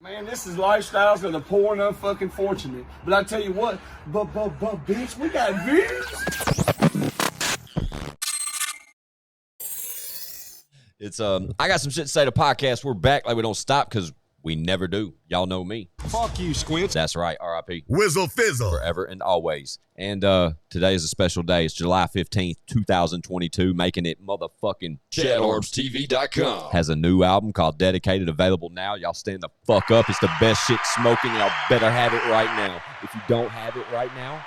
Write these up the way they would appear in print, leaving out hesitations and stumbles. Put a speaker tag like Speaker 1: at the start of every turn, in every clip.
Speaker 1: Man, this is lifestyles of the poor and unfucking fortunate. But I tell you what, but bitch, we got views.
Speaker 2: It's I got some shit to say to podcast. We're back like we don't stop because we never do. Y'all know me.
Speaker 3: Fuck you, Squints.
Speaker 2: That's right. R.I.P.
Speaker 3: Whizzle fizzle.
Speaker 2: Forever and always. And today is a special day. It's July 15th, 2022, making it motherfucking
Speaker 4: ChadArmesTV.com
Speaker 2: has a new album called Dedicated, available now. Y'all stand the fuck up. It's the best shit smoking. Y'all better have it right now. If you don't have it right now,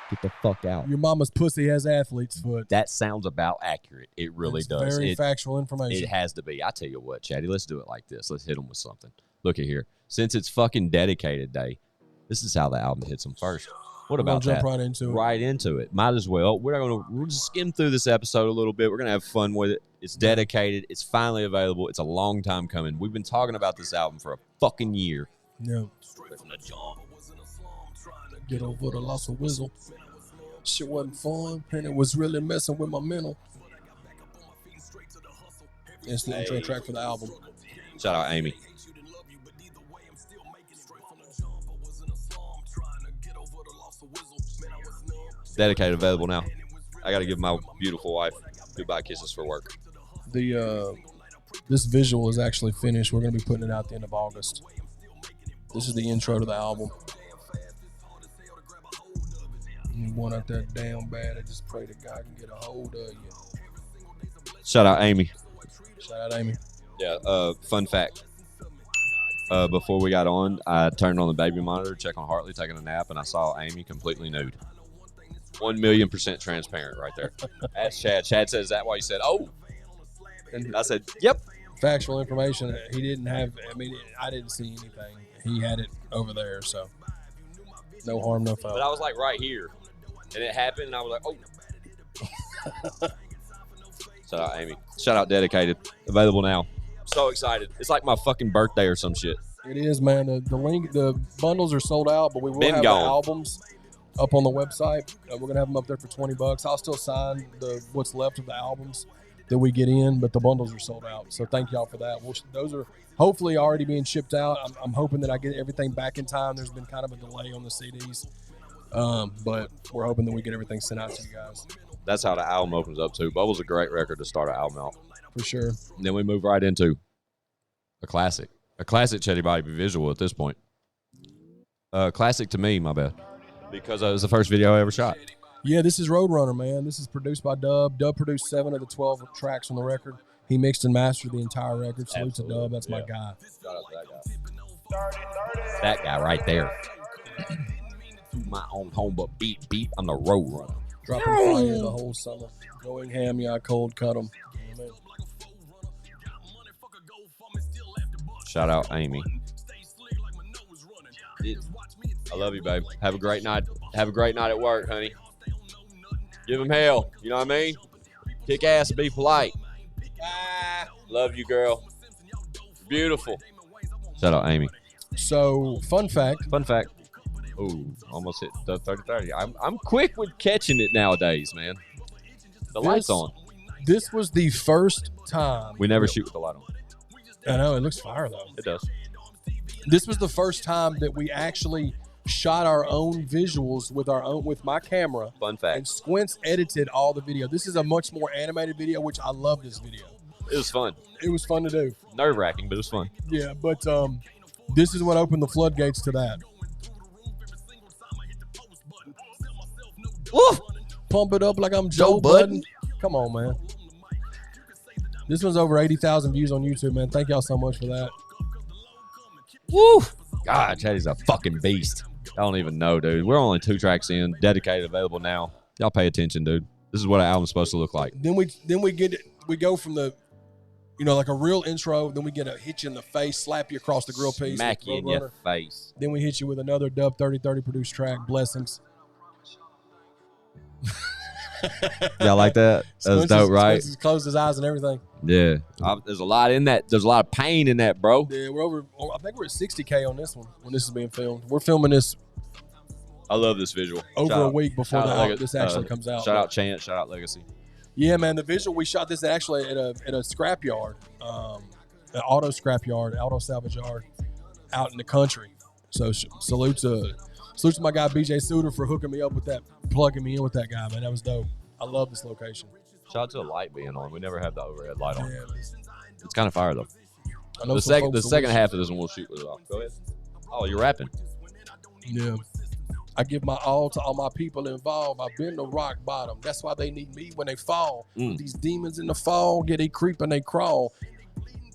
Speaker 2: get the fuck out.
Speaker 5: Your mama's pussy has athlete's foot.
Speaker 2: That sounds about accurate. It really
Speaker 5: It's
Speaker 2: does.
Speaker 5: Very factual information.
Speaker 2: It has to be. I tell you what, Chatty, let's do it like this. Let's hit them with something. Look at here. Since it's fucking Dedicated Day, this is how the album hits them first. What about that?
Speaker 5: Jump right into it.
Speaker 2: Right into it. Might as well. We'll just skim through this episode a little bit. We're gonna have fun with it. It's dedicated. It's finally available. It's a long time coming. We've been talking about this album for a fucking year.
Speaker 5: Yeah. Get over the loss of Whizzle. Shit wasn't fun, and it was really messing with my mental. It's the intro track for the album.
Speaker 2: Shout out Amy. Dedicated, available now. I got to give my beautiful wife goodbye kisses for work.
Speaker 5: This visual is actually finished. We're going to be putting it out at the end of August. This is the intro to the album. You want out there damn bad. I just pray that God can get a hold of you.
Speaker 2: Shout out Amy.
Speaker 5: Shout out Amy.
Speaker 2: Yeah. Fun fact. Before we got on, I turned on the baby monitor, check on Hartley taking a nap, and I saw Amy completely nude. 1,000,000% transparent right there. That's Chad. Chad says, is that why you said, oh? And I said, yep.
Speaker 5: Factual information. He didn't have, I didn't see anything. He had it over there, so no harm, no foul.
Speaker 2: But I was like right here, and it happened, and I was like, oh. Shout out Amy. Shout out Dedicated. Available now. So excited. It's like my fucking birthday or some shit.
Speaker 5: It is, man. The bundles are sold out, but we will have the albums up on the website. We're going to have them up there for $20. I'll still sign what's left of the albums that we get in, but the bundles are sold out. So thank y'all for that. Those are hopefully already being shipped out. I'm hoping that I get everything back in time. There's been kind of a delay on the CDs, but we're hoping that we get everything sent out to you guys.
Speaker 2: That's how the album opens up, too. Bubble's a great record to start an album out.
Speaker 5: For sure.
Speaker 2: And then we move right into a classic. A classic Chetty Body visual at this point. Classic to me, my bad. Because it was the first video I ever shot.
Speaker 5: Yeah, this is Roadrunner, man. This is produced by Dub. Dub produced 7 of the 12 tracks on the record. He mixed and mastered the entire record. Salute to Dub. That's my guy.
Speaker 2: Shout out to that guy. That guy right there. My own home, but beat. I'm the Roadrunner.
Speaker 5: Dropping fire the whole summer. Going ham, yeah, cold cut them.
Speaker 2: Shout out Amy. I love you, babe. Have a great night. Have a great night at work, honey. Give him hell. You know what I mean? Kick ass and be polite. Love you, girl. Beautiful. Shout out Amy.
Speaker 5: So, fun fact.
Speaker 2: Ooh, almost hit the 30-30. I'm quick with catching it nowadays, man. The light's on.
Speaker 5: This was the first time.
Speaker 2: We never shoot with the light on.
Speaker 5: I know, it looks fire, though.
Speaker 2: It does.
Speaker 5: This was the first time that we actually shot our own visuals with my camera.
Speaker 2: Fun fact.
Speaker 5: And Squints edited all the video. This is a much more animated video, which I love this video.
Speaker 2: It was fun.
Speaker 5: It was fun to do.
Speaker 2: Nerve-wracking, but it was fun.
Speaker 5: Yeah, but this is what opened the floodgates to that.
Speaker 2: Woo!
Speaker 5: Pump it up like I'm Joe Budden. Come on, man. This one's over 80,000 views on YouTube, man. Thank y'all so much for that.
Speaker 2: Woo! God, Chatty's a fucking beast. I don't even know, dude. We're only 2 tracks in. Dedicated, available now. Y'all pay attention, dude. This is what an album's supposed to look like.
Speaker 5: Then we go from the, like a real intro. Then we get a hit you in the face, slap you across the grill piece.
Speaker 2: Smack you in your face.
Speaker 5: Then we hit you with another Dub 3030 produced track, Blessings.
Speaker 2: Y'all like that? That was dope, right?
Speaker 5: Squints closed his eyes and everything.
Speaker 2: Yeah. There's a lot in that. There's a lot of pain in that, bro.
Speaker 5: Yeah, I think we're at 60K on this one when this is being filmed. We're filming this.
Speaker 2: I love this visual.
Speaker 5: Over a week before this actually comes out.
Speaker 2: Shout out Chance. Shout out Legacy.
Speaker 5: Yeah, man. The visual, we shot this actually at a scrap yard, an auto scrap yard, auto salvage yard. out in the country. So salute to my guy BJ Suter for hooking me up with that, plugging me in with that guy, man. That was dope. I love this location.
Speaker 2: Shout out to the light being on. We never have the overhead light on.
Speaker 5: Yeah,
Speaker 2: It's kind of fire though.
Speaker 5: I know
Speaker 2: The second half of this one we'll shoot with it off. Go ahead. Oh, you're rapping.
Speaker 5: Yeah. I give my all to all my people involved. I've been to rock bottom. That's why they need me when they fall. These demons in the fall, they creep and they crawl.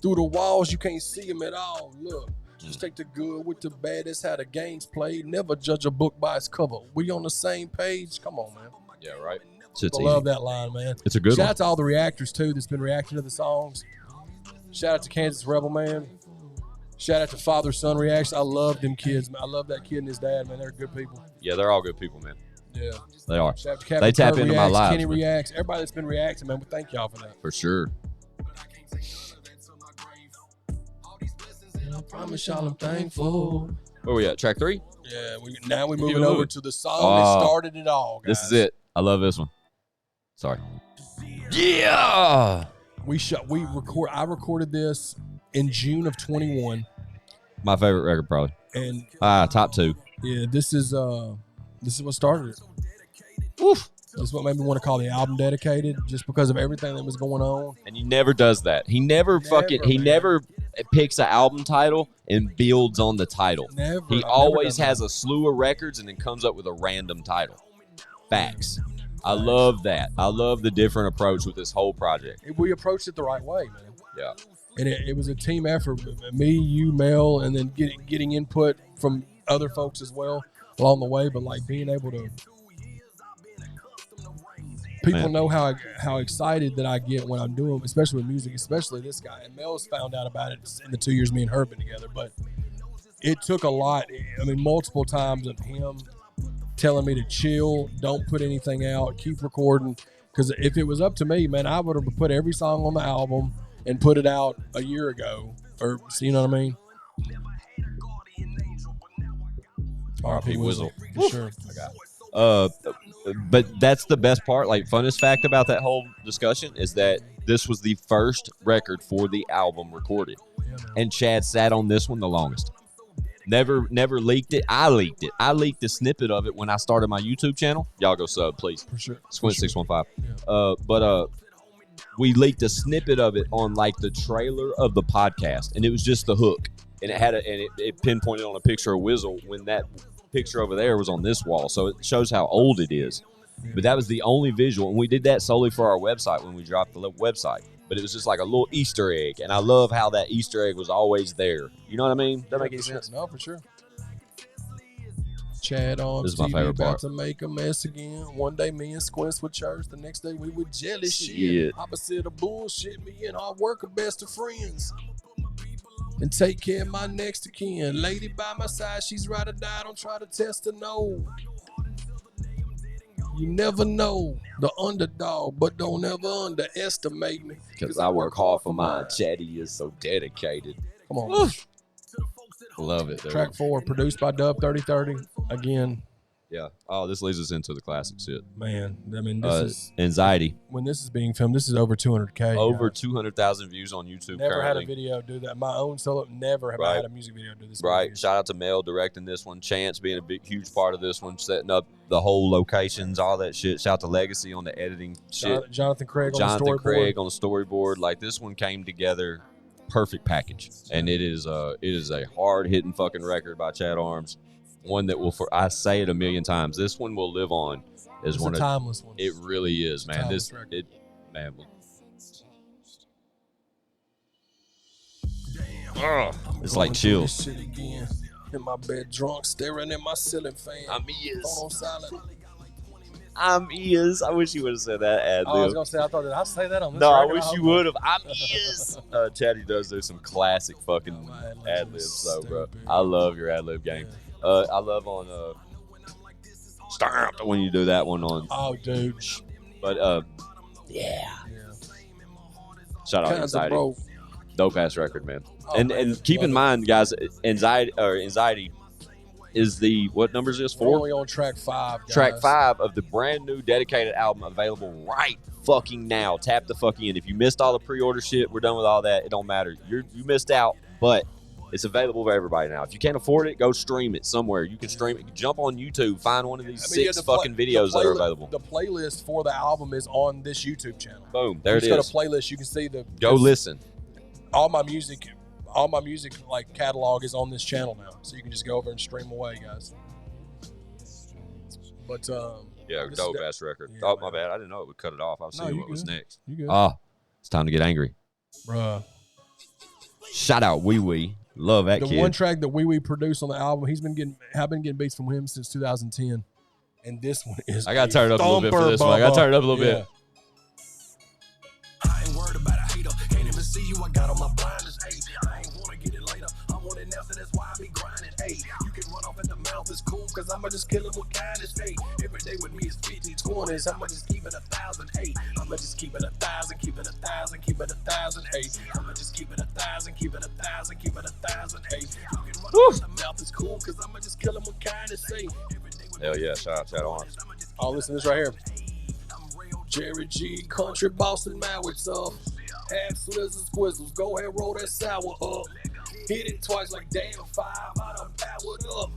Speaker 5: Through the walls, you can't see them at all. Look, just take the good with the bad. That's how the game's played. Never judge a book by its cover. We on the same page. Come on, man.
Speaker 2: Yeah, right.
Speaker 5: I love that line, man.
Speaker 2: It's a good one.
Speaker 5: Shout out to all the reactors, too, that's been reacting to the songs. Shout out to Kansas Rebel, man. Shout out to father-son reaction. I love them kids, man. I love that kid and his dad, man. They're good people.
Speaker 2: Yeah, they're all good people, man.
Speaker 5: Yeah.
Speaker 2: They are.
Speaker 5: Shout out to Captain
Speaker 2: They tap
Speaker 5: Kurt
Speaker 2: into my
Speaker 5: reacts,
Speaker 2: lives,
Speaker 5: Kenny
Speaker 2: man.
Speaker 5: reacts. Everybody that's been reacting, man. We thank y'all for that.
Speaker 2: For sure.
Speaker 5: I promise y'all I'm thankful.
Speaker 2: Where we at? Track 3?
Speaker 5: Yeah, we're moving over to the song that started it all, guys.
Speaker 2: This is it. I love this one. Sorry. Yeah.
Speaker 5: I recorded this in June of 21.
Speaker 2: My favorite record, probably.
Speaker 5: And
Speaker 2: top 2.
Speaker 5: yeah, this is what started it.
Speaker 2: Oof.
Speaker 5: This is what made me want to call the album Dedicated, just because of everything that was going on.
Speaker 2: And he never does that. He never picks an album title and builds on the title.
Speaker 5: Never.
Speaker 2: He always has a slew of records and then comes up with a random title. Facts. I love that. I love the different approach with this whole project.
Speaker 5: We approached it the right way, man.
Speaker 2: Yeah.
Speaker 5: And it was a team effort. Me, you, Mel, and then getting input from other folks as well along the way. But like being able to, people know how excited that I get when I'm doing, especially with music, especially this guy. And Mel's found out about it in the 2 years me and her been together. But it took a lot. I mean, multiple times of him telling me to chill, don't put anything out, keep recording. Because if it was up to me, man, I would have put every song on the album and put it out a year ago. Or, you know what I mean?
Speaker 2: R.I.P. Wizzle.
Speaker 5: For sure.
Speaker 2: I got but that's the best part. Like, funnest fact about that whole discussion is that this was the first record for the album recorded. And Chad sat on this one the longest. Never leaked it. I leaked it. I leaked a snippet of it when I started my YouTube channel. Y'all go sub, please.
Speaker 5: For sure.
Speaker 2: Squints 615. Yeah. We leaked a snippet of it on like the trailer of the podcast, and it was just the hook, and it pinpointed on a picture of Wizzle when that picture over there was on this wall, so it shows how old it is. Yeah. But that was the only visual, and we did that solely for our website when we dropped the website. But it was just like a little Easter egg, and I love how that Easter egg was always there. You know what I mean? That make any sense?
Speaker 5: No, for sure. Chad on
Speaker 2: this is my
Speaker 5: TV
Speaker 2: favorite
Speaker 5: about
Speaker 2: part.
Speaker 5: to make a mess again. One day me and Squints with church. The next day we would jelly shit. Opposite of bullshit. Me and hard work are best of friends. And take care of my next of kin. Lady by my side, she's ride or die. Don't try to test her, no. You never know the underdog, but don't ever underestimate me.
Speaker 2: Because I work hard for mine. Chatty is so dedicated.
Speaker 5: Come on.
Speaker 2: Love it.
Speaker 5: Track 4, produced by Dub 3030. Again.
Speaker 2: Yeah. Oh, this leads us into the classic shit.
Speaker 5: Man, I mean, this is
Speaker 2: Anxiety.
Speaker 5: When this is being filmed, this is over 200K.
Speaker 2: Over 200,000 views on YouTube.
Speaker 5: Never
Speaker 2: currently.
Speaker 5: had a video do that. My own solo, never have I had a music video do this.
Speaker 2: Right. Shout out to Mel directing this one. Chance being a huge part of this one, setting up the whole locations, all that shit. Shout out to Legacy on the editing shit.
Speaker 5: Jonathan Craig on the
Speaker 2: storyboard. Like, this one came together, perfect package, and it is a hard hitting fucking record by Chad Armes. One that I say it a million times. This one will live on as
Speaker 5: it's
Speaker 2: one
Speaker 5: a timeless one.
Speaker 2: It really is, man. It's like chills.
Speaker 5: Shit again. In my bed, drunk, staring at my ceiling fan.
Speaker 2: I'm ears.
Speaker 5: On silent.
Speaker 2: I'm ears. I wish you would have said that ad lib.
Speaker 5: I was gonna say. Did I say that on this?
Speaker 2: No,
Speaker 5: record?
Speaker 2: I wish you would have. I'm ears. Chatty does do some classic fucking ad libs, though, bro. I love your ad lib game. I love on Stamp when you do that one on.
Speaker 5: Oh, dude.
Speaker 2: But yeah. Shout out Anxiety. Dope ass record, man. Oh, and keep in mind, guys, Anxiety is the what number is this? 4?
Speaker 5: We're only on track 5. Guys.
Speaker 2: Track 5 of the brand new dedicated album available right fucking now. Tap the fuck in. If you missed all the pre-order shit, we're done with all that. It don't matter. You missed out, but It's available for everybody now. If you can't afford it, go stream it somewhere. You can stream it. Jump on YouTube. Find one of these six fucking videos that are available.
Speaker 5: The playlist for the album is on this YouTube channel.
Speaker 2: Boom. There it is.
Speaker 5: Go to playlist. You can see
Speaker 2: Go listen.
Speaker 5: All my music like catalog is on this channel now. So you can just go over and stream away, guys. But
Speaker 2: dope ass record.
Speaker 5: Yeah,
Speaker 2: oh, my bad. I didn't know it would cut it off. I'll see what was next.
Speaker 5: You good.
Speaker 2: It's time to get angry.
Speaker 1: Bruh.
Speaker 2: Shout out Wee Wee. Love that kid.
Speaker 5: The one track that Wee Wee produced on the album, I've been getting beats from him since 2010. And this one is
Speaker 2: I got to turn it up a little bit for this one. I got to turn it up a little bit.
Speaker 3: I ain't worried about a hater. Can't even see you. I got on my blinders. Hey, I ain't want to get it later. I want it now, so that's why I be grinding. Hey, you can run off at the mouth. It's cool, because I'ma just kill it with kindness. Hey, every day with me is 50, 20s. I'ma just keep it 1,000. Hey, I'ma just keep it 1,000, keep it 1,000, keep it 1,000. Hey, I'ma just keep it 1,000, keep it 1,000, keep it 1,000. Hey, you can run off at the mouth. It's cool, because I'ma just kill it with kindness. Hey,
Speaker 2: Hell yeah. Shout out ChadArmes.
Speaker 5: Oh, listen to this right here. Jerry G, country Boston, man, with tough. Half slizzers, squizzles, go ahead, roll that sour up. Hit it twice like damn 5, I done powered up.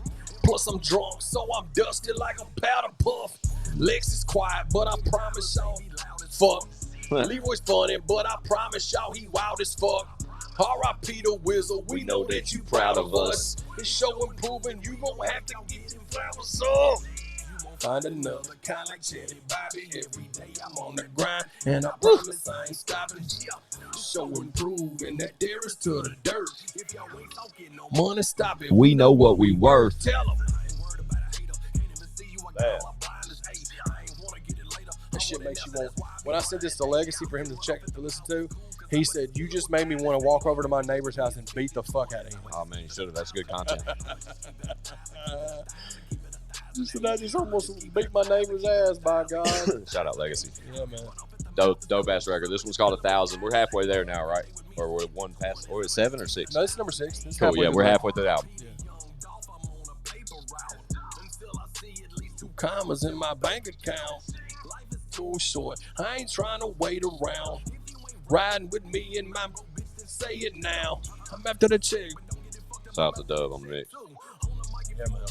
Speaker 5: Plus I'm drunk, so I'm dusty like a powder puff. Lex is quiet, but I promise y'all he loud as fuck. Leroy's funny, but I promise y'all he wild as fuck. R.I.P. the Wizard, we know that you proud of us. This show improving, you gon' have to get them flowers up. Find another kind like Jelly Bobby. Every day I'm on the grind, and I promise I ain't stopping. Show improving that there is to the dirt. If y'all ain't talking no money, stop it.
Speaker 2: We know what we worth.
Speaker 5: Tell them. That shit makes you want. When I sent this to Legacy for him to listen to, he said, "You just made me want to walk over to my neighbor's house and beat the fuck out of him."
Speaker 2: Oh man, you should have. That's good content.
Speaker 5: I just almost beat my neighbor's ass, by God.
Speaker 2: Shout out Legacy.
Speaker 5: Yeah, man.
Speaker 2: Dope ass record. This one's called 1,000. We're halfway there now, right? Or we're one past. Or is it 7 or 6?
Speaker 5: No, this is number 6. This is
Speaker 2: cool. Yeah, we're halfway through the album.
Speaker 5: Yeah. 2 commas in my bank account. Too short. I ain't trying to wait around. Riding with me in my say it now. I'm after the chick.
Speaker 2: Shout out to Dub on the mix.
Speaker 5: Yeah, man.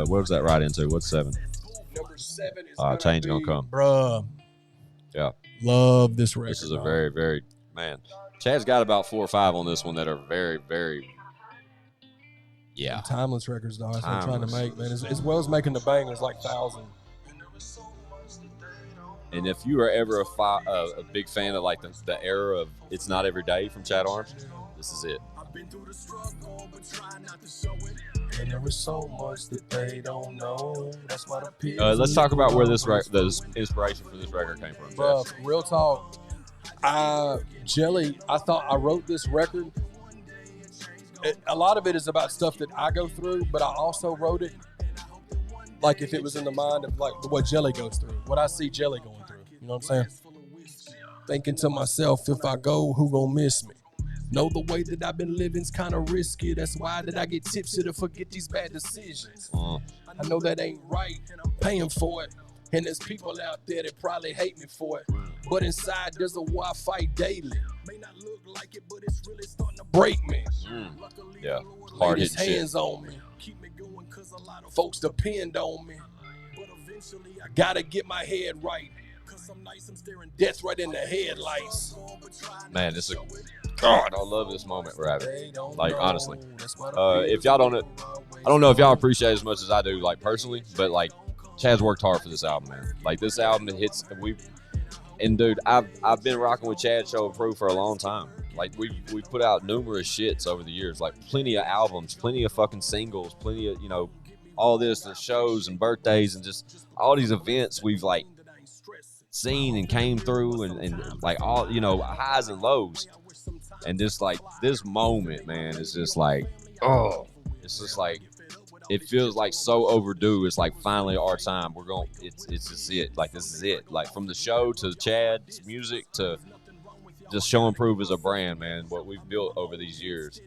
Speaker 2: Where was that right into? What's 7?
Speaker 5: Number 7 is
Speaker 2: change gonna come.
Speaker 5: Bruh.
Speaker 2: Yeah.
Speaker 5: Love this record.
Speaker 2: This is a very, very, man. Chad's got about 4 or 5 on this one that are very, very,
Speaker 5: timeless records, dog. That's what I'm trying to make, man. As well as making the bangers like 1,000.
Speaker 2: And if you are ever a big fan of like the era of It's Not Every Day from ChadArmes, this is it.
Speaker 5: And there was so much that they don't know. That's why the
Speaker 2: let's talk about where the inspiration for this record came from.
Speaker 5: Bro, real talk. Jelly, I thought I wrote this record. A lot of it is about stuff that I go through, but I also wrote it like if it was in the mind of like what Jelly goes through, what I see Jelly going through. You know what I'm saying? Thinking to myself, if I go, who gonna miss me? Know the way that I've been living's kind of risky. That's why that I get tipsy to forget these bad decisions. I know that ain't right, and I'm paying for it. And there's people out there that probably hate me for it. But inside, there's a war I fight daily. May not look like it, but it's really starting to break me.
Speaker 2: Yeah, hard
Speaker 5: his
Speaker 2: hitting
Speaker 5: hands
Speaker 2: shit.
Speaker 5: on me. Keep me going, cause a lot of folks depend on me. But eventually, I gotta get my head right. Cause some nights I'm staring death right in the headlights.
Speaker 2: Man, this is God. I love this moment we're having. Like honestly, if y'all don't, I don't know if y'all appreciate it as much as I do, like personally, but like Chad's worked hard for this album, man. Like this album, it hits. And dude, I've been rocking with Chad Show and Proof for a long time. Like we put out numerous shits over the years, like plenty of albums, plenty of fucking singles, plenty of all this and shows and birthdays and just all these events we've like seen and came through and like all highs and lows. And just like this moment, man, it's just like it's just like it feels like so overdue. It's like finally our time. We're going. It's just it. Like this is it. Like from the show to Chad's music to just Show and Prove as a brand, man. What we've built over these years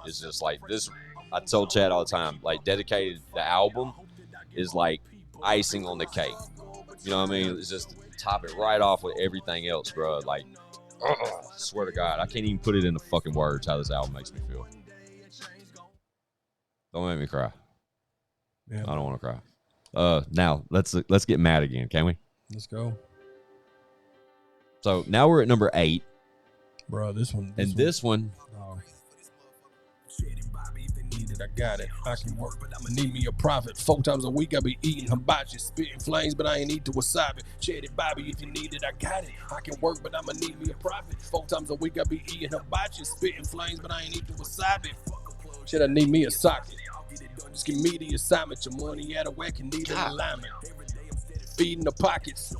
Speaker 2: is just like this. I told Chad all the time, like dedicated the album is like icing on the cake. You know what I mean? It's just top it right off with everything else, bro. Like, I swear to God, I can't even put it into fucking words how this album makes me feel. Don't make me cry.
Speaker 5: Yeah,
Speaker 2: I don't want to cry. Now let's get mad again, can we?
Speaker 5: let's go,
Speaker 2: So now we're at number 8,
Speaker 5: bro. This one,
Speaker 2: this one.
Speaker 5: Oh. I got it. I can work, but I'ma need me a profit. 4 times a week I be eating hibachi, spitting flames, but I ain't eat the wasabi. Chatty Bobby, if you need it, I got it. I can work, but I'ma need me a profit. 4 times a week I be eating hibachi, spitting flames, but I ain't eat the wasabi. Shit, I need me a socket. Just give me the assignment. Your money out of whack and need an alignment. Feeding the pockets.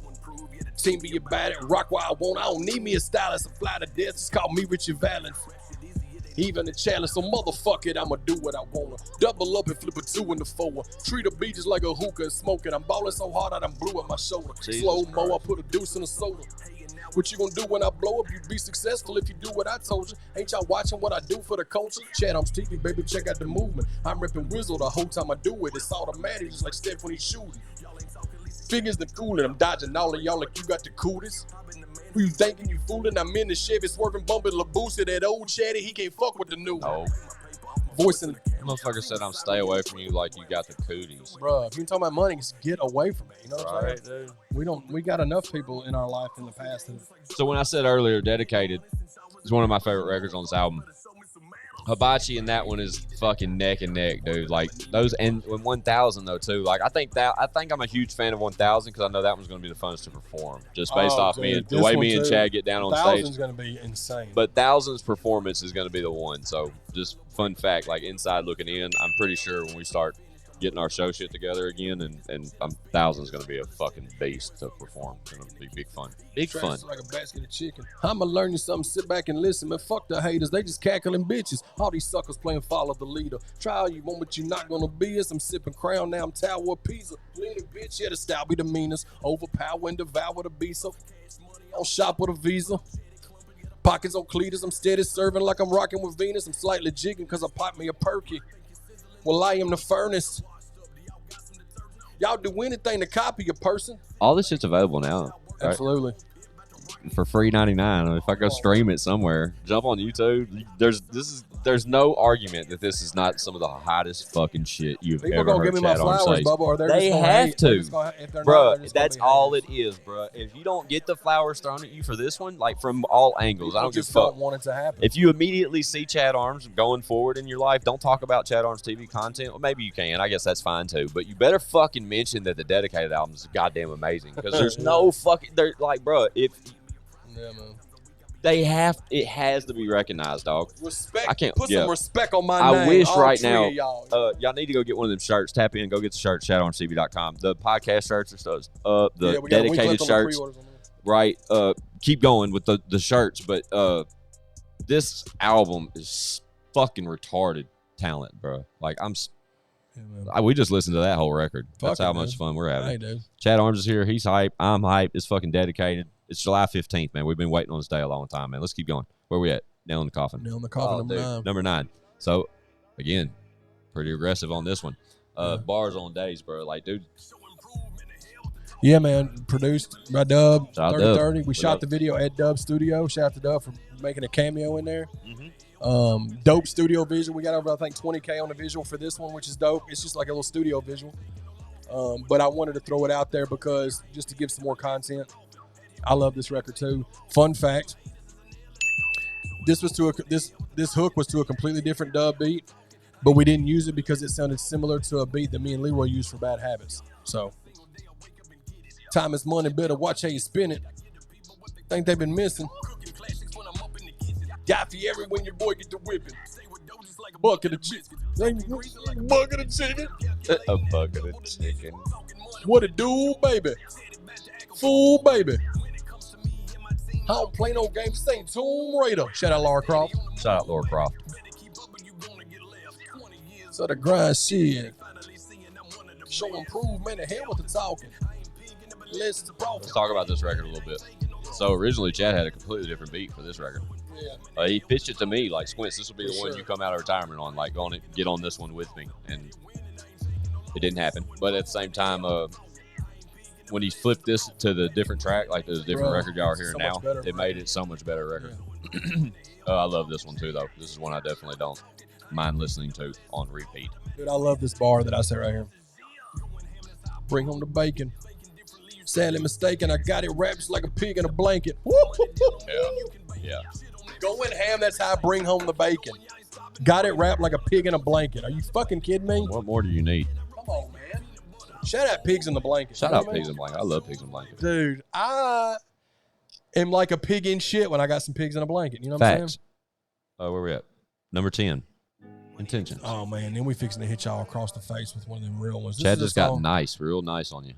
Speaker 5: Team be about it. Rock while I want. I don't need me a stylist. I fly to death. Just call me Richard Valens. Even the challenge, so motherfuck it, I'ma do what I wanna. Double up and flip a 2 in the 4. Treat a beat just like a hookah and smoke it. I'm balling so hard I done blew up my shoulder. Slow mo, I put a deuce in a soda. What you gonna do when I blow up? You be successful if you do what I told you. Ain't y'all watching what I do for the culture? ChadArmesTV, baby, check out the movement. I'm ripping Wizzle the whole time I do it. It's automatic, just like Steph when he's shooting. Figures the fooling, I'm dodging all of y'all like you got the coolest. Who you thinking you fooling? I'm in the Chevy swerving, bumping LaBoosa. That old chatty, he can't fuck with the new.
Speaker 2: No.
Speaker 5: Voicing.
Speaker 2: Motherfucker said I'm stay away from you like you got the cooties.
Speaker 5: Bro, if you're talking about money, just get away from it. You know what I'm
Speaker 2: Right,
Speaker 5: saying?
Speaker 2: dude.
Speaker 5: We got enough people in our life in the past.
Speaker 2: So when I said earlier, Dedicated is one of my favorite records on this album. Hibachi and that one is fucking neck and neck, dude. Like those, and 1000 though too. Like I think I'm a huge fan of 1000 because I know that one's going to be the funnest to perform, just based off
Speaker 5: dude,
Speaker 2: the way me and Chad get down on stage.
Speaker 5: 1000's going to be insane.
Speaker 2: But 1000's performance is going to be the one. So just fun fact, like inside looking in, I'm pretty sure when we start getting our show shit together again, and 1000's going to be a fucking beast to perform. It's going to be big fun. Big fun.
Speaker 5: Like a basket of chicken. I'ma learn you something. Sit back and listen, man. Fuck the haters. They just cackling bitches. All these suckers playing follow the leader. Try all you want, but you're not gonna be us. I'm sipping Crown now. I'm Tower of Pisa. Leaning bitch, yeah, the style be the meanest. Overpower and devour the beast. So I'll shop with a Visa. Pockets on cleaters. I'm steady serving like I'm rocking with Venus. I'm slightly jigging because I popped me a perky. Well, I am the furnace. Y'all do anything to copy a person.
Speaker 2: All this shit's available now. Right?
Speaker 5: Absolutely.
Speaker 2: For free 99. If I go stream it somewhere, jump on YouTube. There's no argument that this is not some of the hottest fucking shit you've
Speaker 5: People
Speaker 2: ever
Speaker 5: gonna
Speaker 2: heard
Speaker 5: give me my
Speaker 2: Chad Armes
Speaker 5: flowers,
Speaker 2: say.
Speaker 5: Bubba, or they're
Speaker 2: They
Speaker 5: just gonna
Speaker 2: have
Speaker 5: hate.
Speaker 2: to.
Speaker 5: They're just gonna, if they're
Speaker 2: Bro,
Speaker 5: not, they're just
Speaker 2: that's
Speaker 5: gonna be
Speaker 2: all
Speaker 5: haters.
Speaker 2: it is, bro. If you don't get the flowers thrown at you for this one, like from all angles, I don't give a
Speaker 5: just
Speaker 2: fuck.
Speaker 5: don't want it to happen.
Speaker 2: If you immediately see Chad Armes going forward in your life, don't talk about ChadArmesTV content. Well, maybe you can. I guess that's fine too. But you better fucking mention that the Dedicated album is goddamn amazing, because there's no fucking. They're like, bro, if
Speaker 5: Yeah, man.
Speaker 2: it has to be recognized, dog.
Speaker 5: Respect.
Speaker 2: I can't.
Speaker 5: Put
Speaker 2: Yeah.
Speaker 5: some respect on my
Speaker 2: I
Speaker 5: name.
Speaker 2: wish
Speaker 5: all
Speaker 2: right
Speaker 5: three
Speaker 2: now.
Speaker 5: of y'all.
Speaker 2: Y'all need to go get one of them shirts. Tap in, go get the shirts. ChadArmesTV.com. The podcast shirts are still up. The
Speaker 5: Yeah, we got a week
Speaker 2: dedicated
Speaker 5: left on the
Speaker 2: shirts.
Speaker 5: pre-orders on that.
Speaker 2: Right. Keep going with the shirts, but this album is fucking retarded talent, bro. Like
Speaker 5: Yeah, man.
Speaker 2: we just listened to that whole record.
Speaker 5: Fuck
Speaker 2: That's
Speaker 5: it,
Speaker 2: how
Speaker 5: man.
Speaker 2: much fun we're having.
Speaker 5: Hey, dude.
Speaker 2: Chad Armes is here. He's hype. I'm hype. It's fucking Dedicated. It's July 15th, man. We've been waiting on this day a long time, man. Let's keep going. Where we at? Nail in the coffin.
Speaker 5: Nail in the coffin, number
Speaker 2: dude.
Speaker 5: 9.
Speaker 2: Number 9. So, again, pretty aggressive on this one. Bars on days, bro. Like, dude.
Speaker 5: Yeah, man. Produced by Dub.
Speaker 2: Shout out
Speaker 5: 3030.
Speaker 2: Dub.
Speaker 5: We shot the video at Dub Studio. Shout out to Dub for making a cameo in there.
Speaker 2: Mm-hmm.
Speaker 5: Dope studio visual. We got over, I think, 20K on the visual for this one, which is dope. It's just like a little studio visual. But I wanted to throw it out there because just to give some more content. I love this record too. Fun fact: this hook was to a completely different Dub beat, but we didn't use it because it sounded similar to a beat that me and Leroy used for Bad Habits. So, time is money. Better watch how you spin it. Think they've been missing. Guy Fieri when your boy get the whipping. Bucket of chicken. Bucket of chicken.
Speaker 2: A bucket of chicken.
Speaker 5: What it do, baby? Fool, baby. I don't play no games. Say Tomb Raider. Shout out Lara Croft.
Speaker 2: Shout out Laura Croft.
Speaker 5: So the grind shit. Show improvement. The hell with the talking. Let's
Speaker 2: talk about this record a little bit. So originally Chad had a completely different beat for this record.
Speaker 5: Yeah.
Speaker 2: He pitched it to me like, Squints, this will be the
Speaker 5: For
Speaker 2: one
Speaker 5: sure.
Speaker 2: you come out of retirement on. Like, get on this one with me. And it didn't happen. But at the same time, when he flipped this to the different track, like the different
Speaker 5: Bro,
Speaker 2: record y'all are hearing
Speaker 5: so
Speaker 2: now,
Speaker 5: much better.
Speaker 2: it made it so much better record. I love this one too, though. This is one I definitely don't. mind listening to on repeat.
Speaker 5: Dude, I love this bar that I say right here. Bring home the bacon. Sadly mistaken, I got it wrapped just like a pig in a blanket.
Speaker 2: Yeah.
Speaker 5: Going ham, that's how I bring home the bacon. Got it wrapped like a pig in a blanket. Are you fucking kidding me?
Speaker 2: What more do you need?
Speaker 5: Come on, man. Shout out pigs in the blanket.
Speaker 2: Shout out pigs in blanket. I love pigs in blanket.
Speaker 5: Dude, I am like a pig in shit when I got some pigs in a blanket. You know what I'm
Speaker 2: Facts.
Speaker 5: saying?
Speaker 2: Where we at? Number 10. Intentions.
Speaker 5: Oh, man. Then we fixing to hit y'all across the face with one of them real ones.
Speaker 2: Chad just got nice, real nice on you.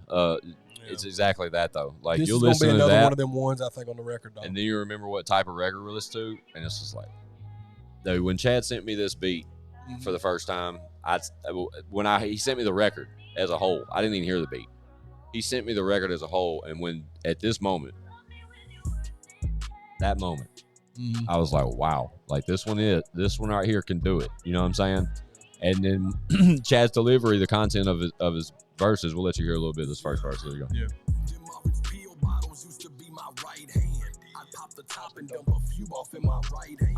Speaker 2: It's exactly that, though. Like,
Speaker 5: this
Speaker 2: you'll
Speaker 5: is gonna
Speaker 2: listen
Speaker 5: be
Speaker 2: to
Speaker 5: another
Speaker 2: that,
Speaker 5: one of them ones I think on the record, dog.
Speaker 2: and then you remember what type of record we listen to, and it's just like, dude, when Chad sent me this beat for the first time, he sent me the record as a whole. I didn't even hear the beat. He sent me the record as a whole, and when at that moment, I was like, wow, like this one right here can do it. You know what I'm saying? And then Chad's delivery, the content of his verses, we'll let you hear a little bit of this first verse. Here we go.
Speaker 5: Yeah.
Speaker 3: Them orange peel bottles used to be my right hand. I pop the top and dump a few off in my right hand.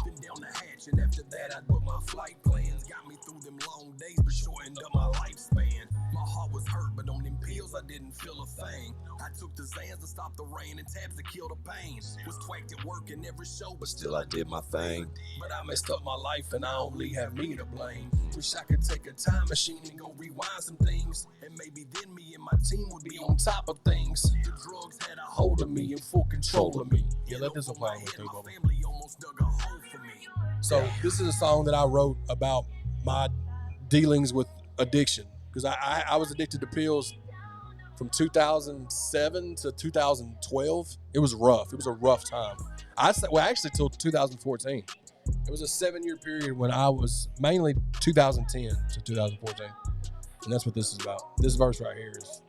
Speaker 3: Then down the hatch, and after that, I put my flight plans. Got me through them long days, but shortened up my lifespan. My heart was hurt, but on them pills, I didn't feel a thing. I took the Zans to stop the rain and tabs to kill the pain. Was twacked at work in every show, but still I did my thing. But I messed up my life, and I only have me to blame. Wish I could take a time machine and go rewind some things. And maybe then me and my team would be on top of things. The drugs had a hold of me and full control of me.
Speaker 5: Yeah, let this one play on too,
Speaker 3: My
Speaker 5: Bubba.
Speaker 3: family almost dug a hole for me.
Speaker 5: So this is a song that I wrote about my dealings with addiction. Because I was addicted to pills from 2007 to 2012. It was rough. It was a rough time. Actually till 2014. It was a 7-year period when I was mainly 2010 to 2014. And that's what this is about. This verse right here is.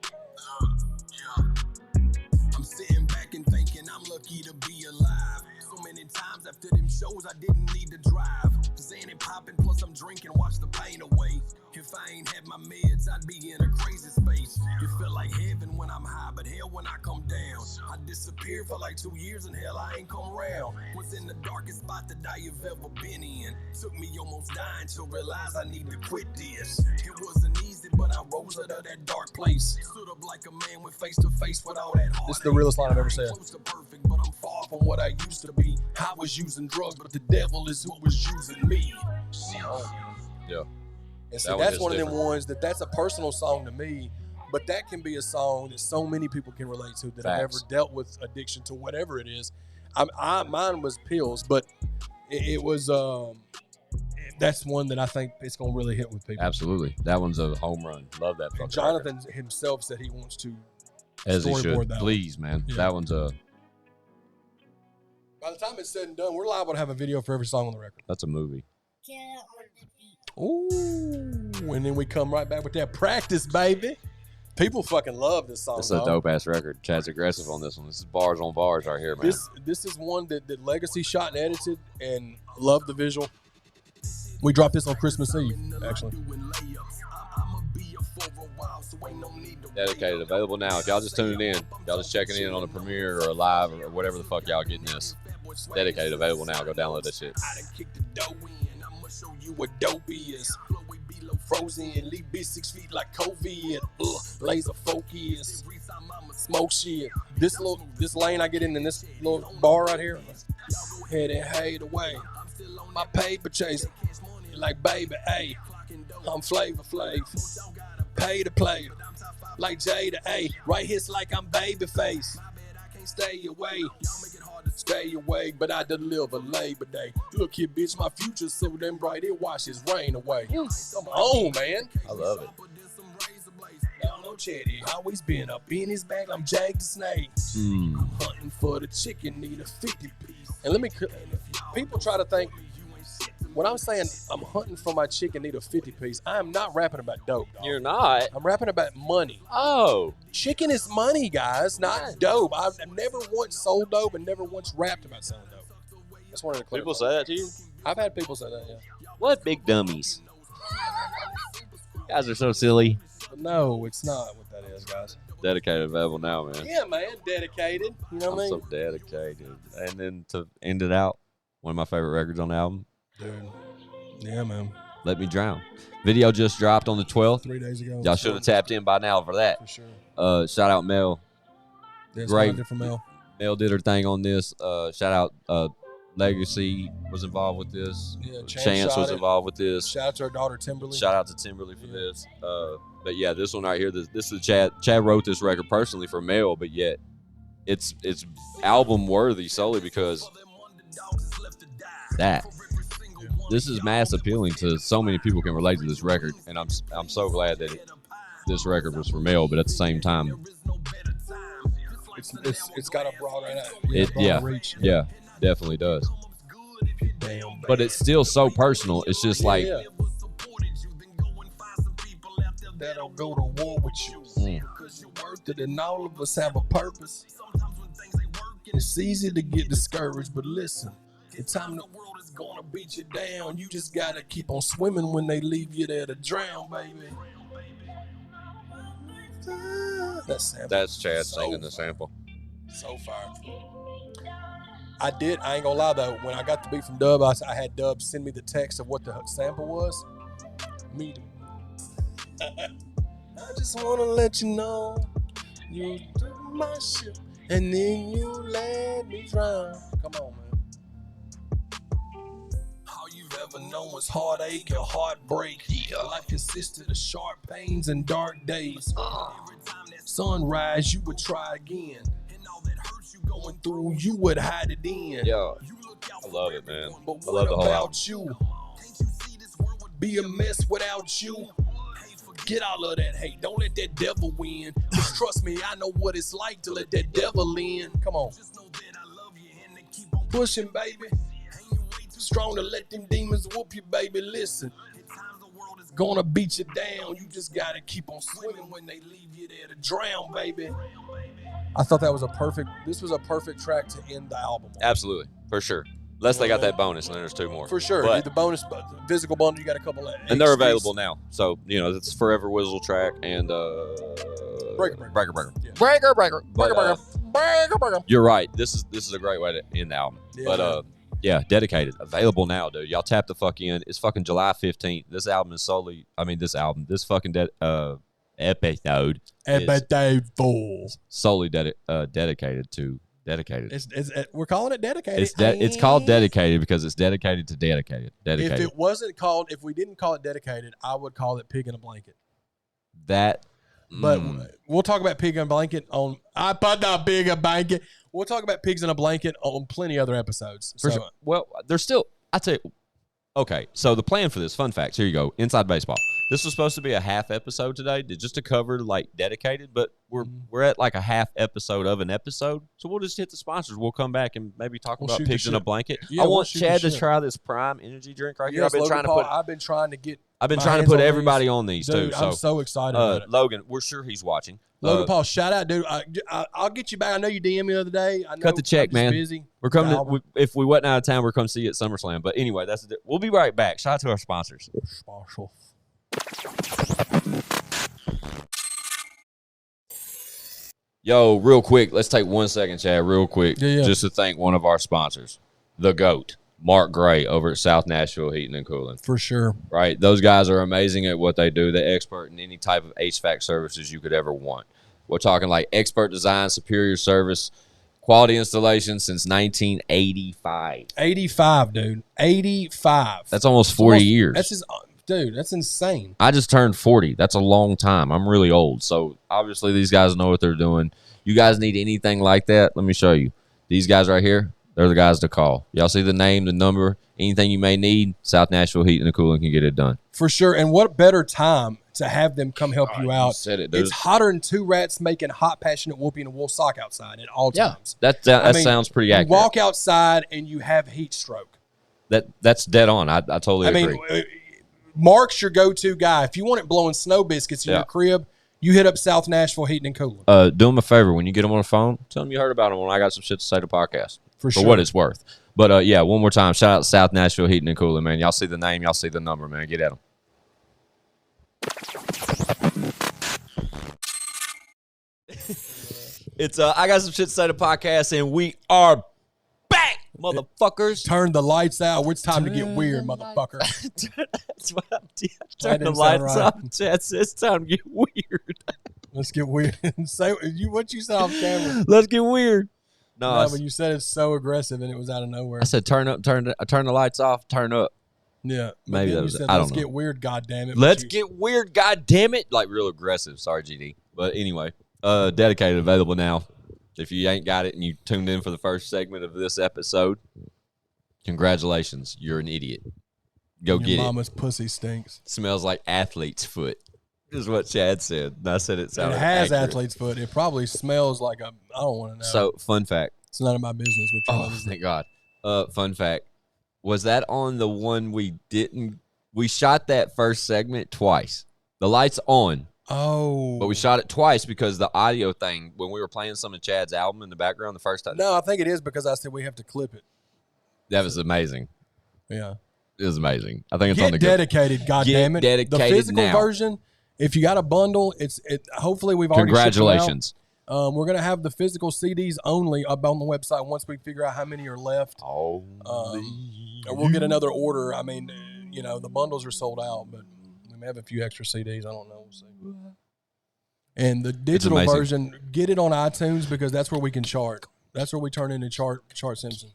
Speaker 3: I'm sitting back and thinking I'm lucky to be alive. So many times after them shows I didn't need to drive. Xanny popping, plus I'm drinking, watch the pain away. If I ain't had my meds, I'd be in a crazy space. It felt like heaven when I'm high, but hell when I come down. I disappeared for like 2 years and hell I ain't come around. Was in the darkest spot that I have ever been in. Took me almost dying to realize I need to quit this. It wasn't easy, but I rose out of that dark place. Stood up like a man with face to face with all that heart.
Speaker 5: This is the realest line I've ever said.
Speaker 3: Close to perfect, but I'm far from what I used to be. I was using drugs, but the devil is who was using me.
Speaker 2: Yeah.
Speaker 5: And
Speaker 2: That
Speaker 5: so
Speaker 2: one
Speaker 5: that's
Speaker 2: hits
Speaker 5: one of them
Speaker 2: different.
Speaker 5: ones that's a personal song to me, but that can be a song that so many people can relate to that have ever
Speaker 2: Facts.
Speaker 5: dealt with addiction to whatever it is. Mine was pills, but it was that's one that I think it's gonna really hit with people.
Speaker 2: Absolutely. That one's a home run. Love that fucking record.
Speaker 5: Jonathan himself said he wants to
Speaker 2: As he
Speaker 5: storyboard
Speaker 2: should.
Speaker 5: that
Speaker 2: Please, man.
Speaker 5: Yeah.
Speaker 2: That one's a
Speaker 5: By the time it's said and done, we're liable to have a video for every song on the record.
Speaker 2: that's a movie.
Speaker 5: Ooh, and then we come right back with that practice, baby. People fucking love this song.
Speaker 2: This is a
Speaker 5: dog.
Speaker 2: dope ass record. Chad's aggressive on this one. This is bars on bars right here, man.
Speaker 5: This is one that Legacy shot and edited and loved the visual. We dropped this on Christmas Eve, actually.
Speaker 2: Dedicated, available now. If y'all just tuning in, y'all just checking in on a premiere or a live or whatever the fuck y'all getting this. Dedicated, available now. Go download that shit.
Speaker 3: I done kicked the dough in. I'ma show you what dope is. Frozen and leave bitch 6 feet like COVID. Laser focus.
Speaker 5: Smoke shit. This lane I get in this little bar right here. Head and hate away. My paper chase. Like baby, hey, I'm Flavor Flav. Pay to play. Like Jada, hey, right here's like I'm Babyface. Stay away. Stay away, but I deliver Labor Day. Look here, bitch, my future's so damn bright it washes rain away. Come on, man.
Speaker 2: I love it.
Speaker 5: Y'all know Chetty always been up in his bag. I'm Jake the Snake. Hunting for the chicken, need a 50 piece. And people try to think, when I'm saying I'm hunting for my chicken, need a 50 piece, I am not rapping about dope, dog.
Speaker 2: You're not.
Speaker 5: I'm rapping about money.
Speaker 2: Oh.
Speaker 5: Chicken is money, guys, not dope. I've never once sold dope and never once rapped about selling dope. That's one of the clear
Speaker 2: People
Speaker 5: things.
Speaker 2: say that to you?
Speaker 5: I've had people say that, yeah.
Speaker 2: What big dummies? Guys are so silly.
Speaker 5: But no, it's not what that is, guys.
Speaker 2: Dedicated, available now, man.
Speaker 5: Yeah, man, dedicated. You know what I
Speaker 2: I'm
Speaker 5: mean?
Speaker 2: so dedicated. And then to end it out, one of my favorite records on the album,
Speaker 5: Dude, Yeah, man.
Speaker 2: Let Me Drown. Video just dropped on the 12th.
Speaker 5: 3 days ago.
Speaker 2: Y'all should have tapped in by now for that.
Speaker 5: For sure.
Speaker 2: Shout out Mel.
Speaker 5: Yeah,
Speaker 2: Great.
Speaker 5: from Mel.
Speaker 2: Mel did her thing on this. Shout out Legacy was involved with this.
Speaker 5: Yeah,
Speaker 2: Chance was involved with this.
Speaker 5: Shout out to our daughter Timberly.
Speaker 2: Shout out to Timberly for this. But yeah, this one right here, this is Chad. Chad wrote this record personally for Mel, but yet it's album worthy solely because this is mass appealing to so many people can relate to this record, and I'm so glad that this record was for Mel, but at the same time,
Speaker 5: it's got a broad reach.
Speaker 2: Yeah, definitely does.
Speaker 5: Damn,
Speaker 2: but it's still so personal. It's just like
Speaker 5: that'll go to war with you because you're worth it, and all of us have a purpose. It's easy to get discouraged, but listen, the time the world is gonna beat you down, you just gotta keep on swimming when they leave you there to drown, baby.
Speaker 2: That's Chad singing the sample.
Speaker 5: So far. I ain't gonna lie though, when I got the beat from Dub, I had Dub send me the text of what the sample was. Me. I just wanna let you know you took my shit and then you let me drown. Come on, man. All you've ever known was heartache or heartbreak. Life consisted of sharp pains and dark days. Every time that sunrise, you would try again. And all that hurts you going through, you would hide it in.
Speaker 2: Yo, I love it, man.
Speaker 5: But
Speaker 2: I love the whole album.
Speaker 5: You? Can't you see this world would be a mess without you? Hey, forget all of that hate. Don't let that devil win. Just trust me, I know what it's like to let that devil in. Come on. Just know that I love you and they keep on pushing, baby. Ain't you way too strong to let them demons whoop you, baby. Listen. Gonna beat you down. You just gotta keep on swimming when they leave you there to drown, baby. I thought this was a perfect track to end the album.
Speaker 2: Absolutely, for sure. Unless they got that bonus, and then there's two more.
Speaker 5: For sure.
Speaker 2: But
Speaker 5: the bonus, physical bundle, you got a couple of.
Speaker 2: And they're available now. So, it's Forever Whistle track and Breaker.
Speaker 5: Yeah.
Speaker 2: Breaker. You're right. This is a great way to end the album.
Speaker 5: Yeah,
Speaker 2: but Dedicated. Available now, dude. Y'all tap the fuck in. It's fucking July 15th. This album is this fucking episode is solely dedicated to Dedicated.
Speaker 5: We're calling it Dedicated.
Speaker 2: It's called Dedicated because it's dedicated to Dedicated.
Speaker 5: If we didn't call it Dedicated, I would call it Pig in a Blanket.
Speaker 2: But
Speaker 5: we'll talk about Pig in a Blanket on I put the Pig in a Blanket. We'll talk about Pigs in a Blanket on plenty other episodes.
Speaker 2: For sure. Well, there's still, I'd say, okay, so the plan for this, fun facts, here you go, Inside Baseball. This was supposed to be a half episode today, just to cover, Dedicated, but we're at, a half episode of an episode, so we'll just hit the sponsors. We'll come back and maybe talk about Pigs in a Blanket.
Speaker 5: Yeah,
Speaker 2: I want Chad to try this Prime energy drink right here.
Speaker 5: I've been trying to put
Speaker 2: everybody on these,
Speaker 5: dude,
Speaker 2: too.
Speaker 5: I'm so excited about it.
Speaker 2: Logan, we're sure he's watching.
Speaker 5: Logan Paul, shout out, dude. I'll get you back. I know you DM me the other day. I know
Speaker 2: cut the check,
Speaker 5: I'm
Speaker 2: man.
Speaker 5: Busy.
Speaker 2: We're coming. If we wasn't out of town, we're coming to see you at SummerSlam. But anyway, we'll be right back. Shout out to our sponsors. Yo, real quick, let's take 1 second, Chad, real quick, just to thank one of our sponsors, the GOAT, Mark Gray over at South Nashville Heating and Cooling.
Speaker 5: For sure.
Speaker 2: Right? Those guys are amazing at what they do. They're expert in any type of HVAC services you could ever want. We're talking expert design, superior service, quality installation since 1985.
Speaker 5: 85, dude. 85.
Speaker 2: That's almost 40 years.
Speaker 5: Dude, that's insane.
Speaker 2: I just turned 40. That's a long time. I'm really old. So, obviously, these guys know what they're doing. You guys need anything like that? Let me show you. These guys right here, they're the guys to call. Y'all see the name, the number, anything you may need, South Nashville Heating and Cooling can get it done.
Speaker 5: For sure. And what better time to have them come help you out.
Speaker 2: You said it, dude.
Speaker 5: It's hotter than two rats making hot, passionate whooping a wool sock outside at all times.
Speaker 2: That sounds pretty accurate.
Speaker 5: You walk outside and you have heat stroke.
Speaker 2: That's dead on. I totally agree.
Speaker 5: Mark's your go-to guy. If you want it blowing snow biscuits in your crib, you hit up South Nashville Heating and Cooling.
Speaker 2: Do them a favor. When you get them on the phone, tell them you heard about them when I got some shit to say to podcast.
Speaker 5: For sure.
Speaker 2: For what it's worth. But, one more time, shout out to South Nashville Heating and Cooling, man. Y'all see the name. Y'all see the number, man. Get at them. It's I got some shit to say to podcast, and we are back. motherfuckers.
Speaker 5: Turn the lights out. It's time to get weird, motherfucker.
Speaker 2: That's what I'm doing. Turn the lights off. Chad says it's time to get weird.
Speaker 5: Let's get weird. Say what you said off camera.
Speaker 2: Let's get weird. No,
Speaker 5: but you said it's so aggressive and it was out of nowhere.
Speaker 2: I said turn the lights off, turn up.
Speaker 5: Yeah,
Speaker 2: maybe that was.
Speaker 5: Said,
Speaker 2: I don't
Speaker 5: know. Let's get weird, goddamn it.
Speaker 2: Let's get weird, goddamn it. Like real aggressive. Sorry, GD. But anyway, dedicated available now. If you ain't got it and you tuned in for the first segment of this episode, congratulations, you're an idiot. Go get it. Your
Speaker 5: mama's pussy stinks.
Speaker 2: Smells like athlete's foot. Is what Chad said. And I said it sounded.
Speaker 5: It has
Speaker 2: accurate.
Speaker 5: athlete's foot. It probably smells like I don't want to know.
Speaker 2: So fun fact.
Speaker 5: It's none of my business.
Speaker 2: Thank God. Fun fact. Was that on the one we didn't? We shot that first segment twice. The light's on.
Speaker 5: Oh.
Speaker 2: But we shot it twice because the audio thing, when we were playing some of Chad's album in the background the first time.
Speaker 5: No, I think it is because I said we have to clip it.
Speaker 2: That was amazing.
Speaker 5: Yeah.
Speaker 2: It was amazing. I think it's
Speaker 5: Get
Speaker 2: on the
Speaker 5: dedicated, goddammit.
Speaker 2: Dedicated
Speaker 5: the physical
Speaker 2: now.
Speaker 5: version, if you got a bundle, hopefully we've already
Speaker 2: Congratulations.
Speaker 5: We're going to have the physical CDs only up on the website once we figure out how many are left. And we'll get another order. I mean, the bundles are sold out, but we may have a few extra CDs. I don't know. We'll see. And the digital version, get it on iTunes because that's where we can chart. That's where we turn into Chart Simpson.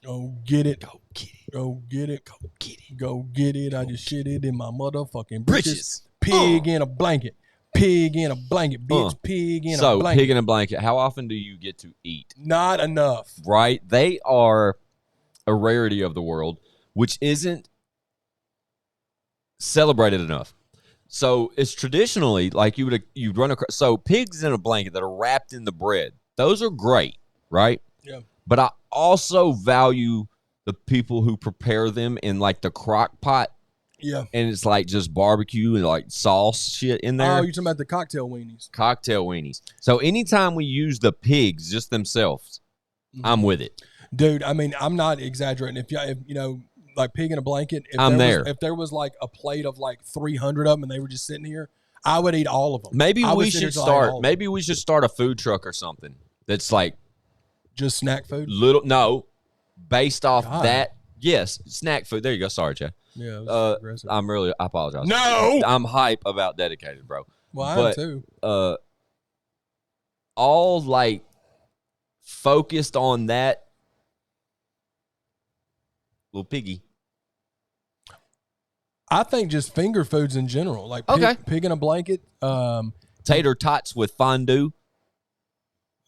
Speaker 5: Go get it. Go get it. Go get it. Go get it. Go get it. I just shit it in my motherfucking britches. Pig in a blanket. Pig in a blanket, bitch. Pig in a blanket.
Speaker 2: So, pig in a blanket. How often do you get to eat?
Speaker 5: Not enough.
Speaker 2: Right? They are a rarity of the world, which isn't celebrated enough. So, it's traditionally like you'd run across. So, pigs in a blanket that are wrapped in the bread. Those are great, right?
Speaker 5: Yeah.
Speaker 2: But I also value the people who prepare them in like the crock pot.
Speaker 5: Yeah.
Speaker 2: And it's like just barbecue and like sauce shit in there.
Speaker 5: Oh, you're talking about the cocktail weenies.
Speaker 2: Cocktail weenies. So anytime we use the pigs just themselves, I'm with it.
Speaker 5: Dude, I mean, I'm not exaggerating. If like pig in a blanket, if there was like a plate of like 300 of them and they were just sitting here, I would eat all of them.
Speaker 2: Maybe we should start a food truck or something that's like
Speaker 5: just snack food.
Speaker 2: Based off that. Yes, snack food. There you go. Sorry, Chad.
Speaker 5: Yeah,
Speaker 2: I apologize.
Speaker 5: No,
Speaker 2: I'm hype about dedicated, bro.
Speaker 5: Well, I am too.
Speaker 2: All like focused on that little piggy.
Speaker 5: I think just finger foods in general, like pig in a blanket,
Speaker 2: tater tots with fondue.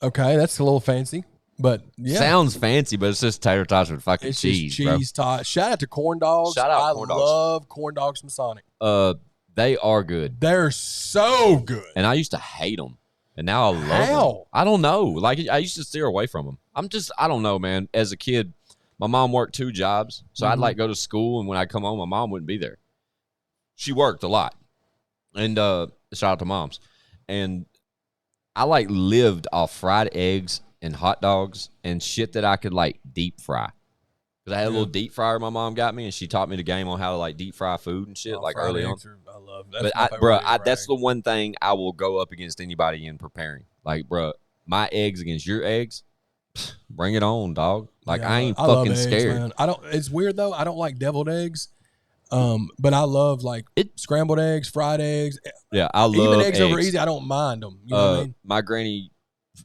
Speaker 5: Okay, that's a little fancy. But yeah,
Speaker 2: sounds fancy, but it's just tater tots with fucking
Speaker 5: it's
Speaker 2: cheese,
Speaker 5: just cheese tots. Shout out to corn dogs. I love corn dogs from Sonic.
Speaker 2: They are good.
Speaker 5: They're so good.
Speaker 2: And I used to hate them, and now I love them. I don't know. Like I used to steer away from them. I don't know, man. As a kid, my mom worked 2 jobs, so I'd like go to school, and when I'd come home, my mom wouldn't be there. She worked a lot, and shout out to moms. And I like lived off fried eggs and hot dogs and shit that I could like deep fry. Because I had a little deep fryer my mom got me, and she taught me the game on how to like deep fry food and shit like early on.
Speaker 5: I love that.
Speaker 2: That's the one thing I will go up against anybody in preparing. Like, bro, my eggs against your eggs, bring it on, dog. Like, I ain't fucking scared.
Speaker 5: Man. It's weird though. I don't like deviled eggs. But I love like scrambled eggs, fried eggs.
Speaker 2: Yeah, I love
Speaker 5: even eggs over easy. I don't mind them. You know what I mean?
Speaker 2: My granny,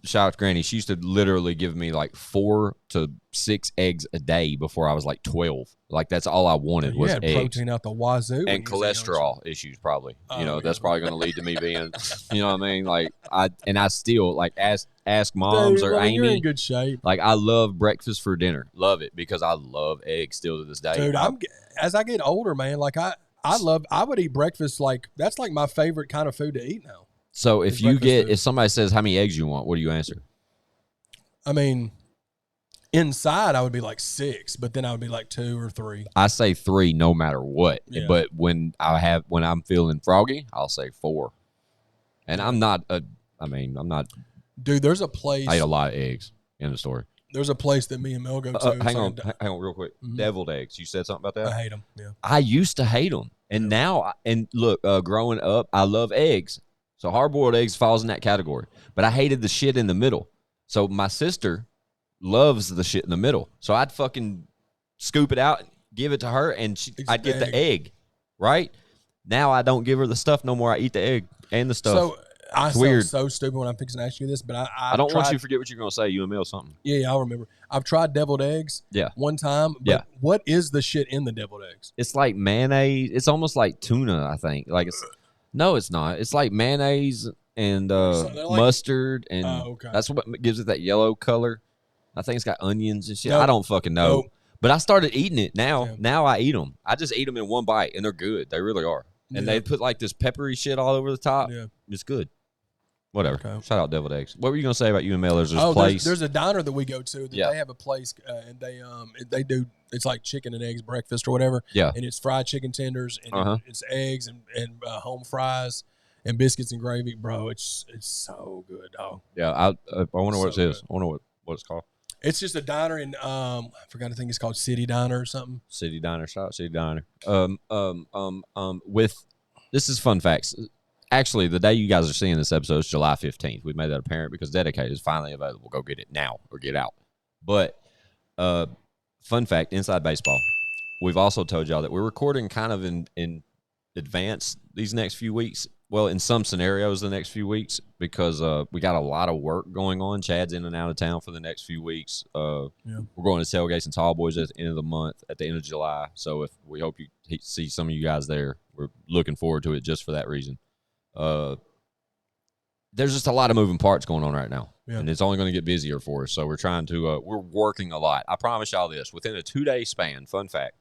Speaker 2: shout out to Granny, she used to literally give me like 4 to 6 eggs a day before I was like 12. Like that's all I wanted was eggs.
Speaker 5: Protein out the wazoo
Speaker 2: and cholesterol issues probably. That's probably going to lead to me being, you know what I mean? Like I still like ask moms or Amy.
Speaker 5: You're in good shape.
Speaker 2: Like I love breakfast for dinner. Love it because I love eggs still to this day.
Speaker 5: Dude, as I get older, man, like I would eat breakfast like that's like my favorite kind of food to eat now.
Speaker 2: So if somebody says how many eggs you want, what do you answer? I
Speaker 5: mean, inside I would be like 6, but then I would be like 2 or 3.
Speaker 2: I say 3 no matter what.
Speaker 5: Yeah.
Speaker 2: But when I'm feeling froggy, I'll say 4. And I'm not.
Speaker 5: Dude, there's a place.
Speaker 2: I ate a lot of eggs in the store.
Speaker 5: There's a place that me and Mel go to.
Speaker 2: Hang on, real quick. Mm-hmm. Deviled eggs. You said something about that?
Speaker 5: I hate them. Yeah.
Speaker 2: I used to hate them, and now, look, growing up, I love eggs. So hard-boiled eggs falls in that category. But I hated the shit in the middle. So my sister loves the shit in the middle. So I'd fucking scoop it out and give it to her, and I'd get the egg, right? Now I don't give her the stuff no more. I eat the egg and the stuff.
Speaker 5: So I
Speaker 2: it's
Speaker 5: sound
Speaker 2: weird.
Speaker 5: so stupid when I'm fixing to ask you this, but
Speaker 2: I don't want you to forget what you're going to say. You and Mel something.
Speaker 5: Yeah, I'll remember. I've tried deviled eggs one time, but what is the shit in the deviled eggs?
Speaker 2: It's like mayonnaise. It's almost like tuna, I think. Like no, it's not. It's like mayonnaise and mustard, and that's what gives it that yellow color. I think it's got onions and shit. I don't fucking know. But I started eating it now. Yeah. Now I eat them. I just eat them in one bite, and they're good. They really are. And they put like this peppery shit all over the top. Yeah. It's good. Whatever. Okay. Shout out deviled eggs. What were you gonna say about you and Mel? There's this place.
Speaker 5: There's a diner that we go to that they have a place, and they do, it's like chicken and eggs breakfast or whatever. Yeah. And it's fried chicken tenders, and it's eggs and home fries and biscuits and gravy, bro. It's so good, dog.
Speaker 2: Yeah. I wonder what it is. I wonder what it's called.
Speaker 5: It's just a diner in I forgot. I think it's called City Diner or something.
Speaker 2: City Diner. Shout out City Diner. With this is fun facts. Actually, the day you guys are seeing this episode is July 15th. We made that apparent because Dedicated is finally available. Go get it now or get out. But fun fact, inside baseball, we've also told y'all that we're recording kind of in advance these next few weeks. Well, in some scenarios, the next few weeks, because we got a lot of work going on. Chad's in and out of town for the next few weeks. We're going to Tailgates and Tall Boys at the end of the month, at the end of July. So if we hope you see some of you guys there. We're looking forward to it just for that reason. There's just a lot of moving parts going on right now, and it's only going to get busier for us. So we're trying to we're working a lot. I promise y'all this: within a 2-day span, fun fact,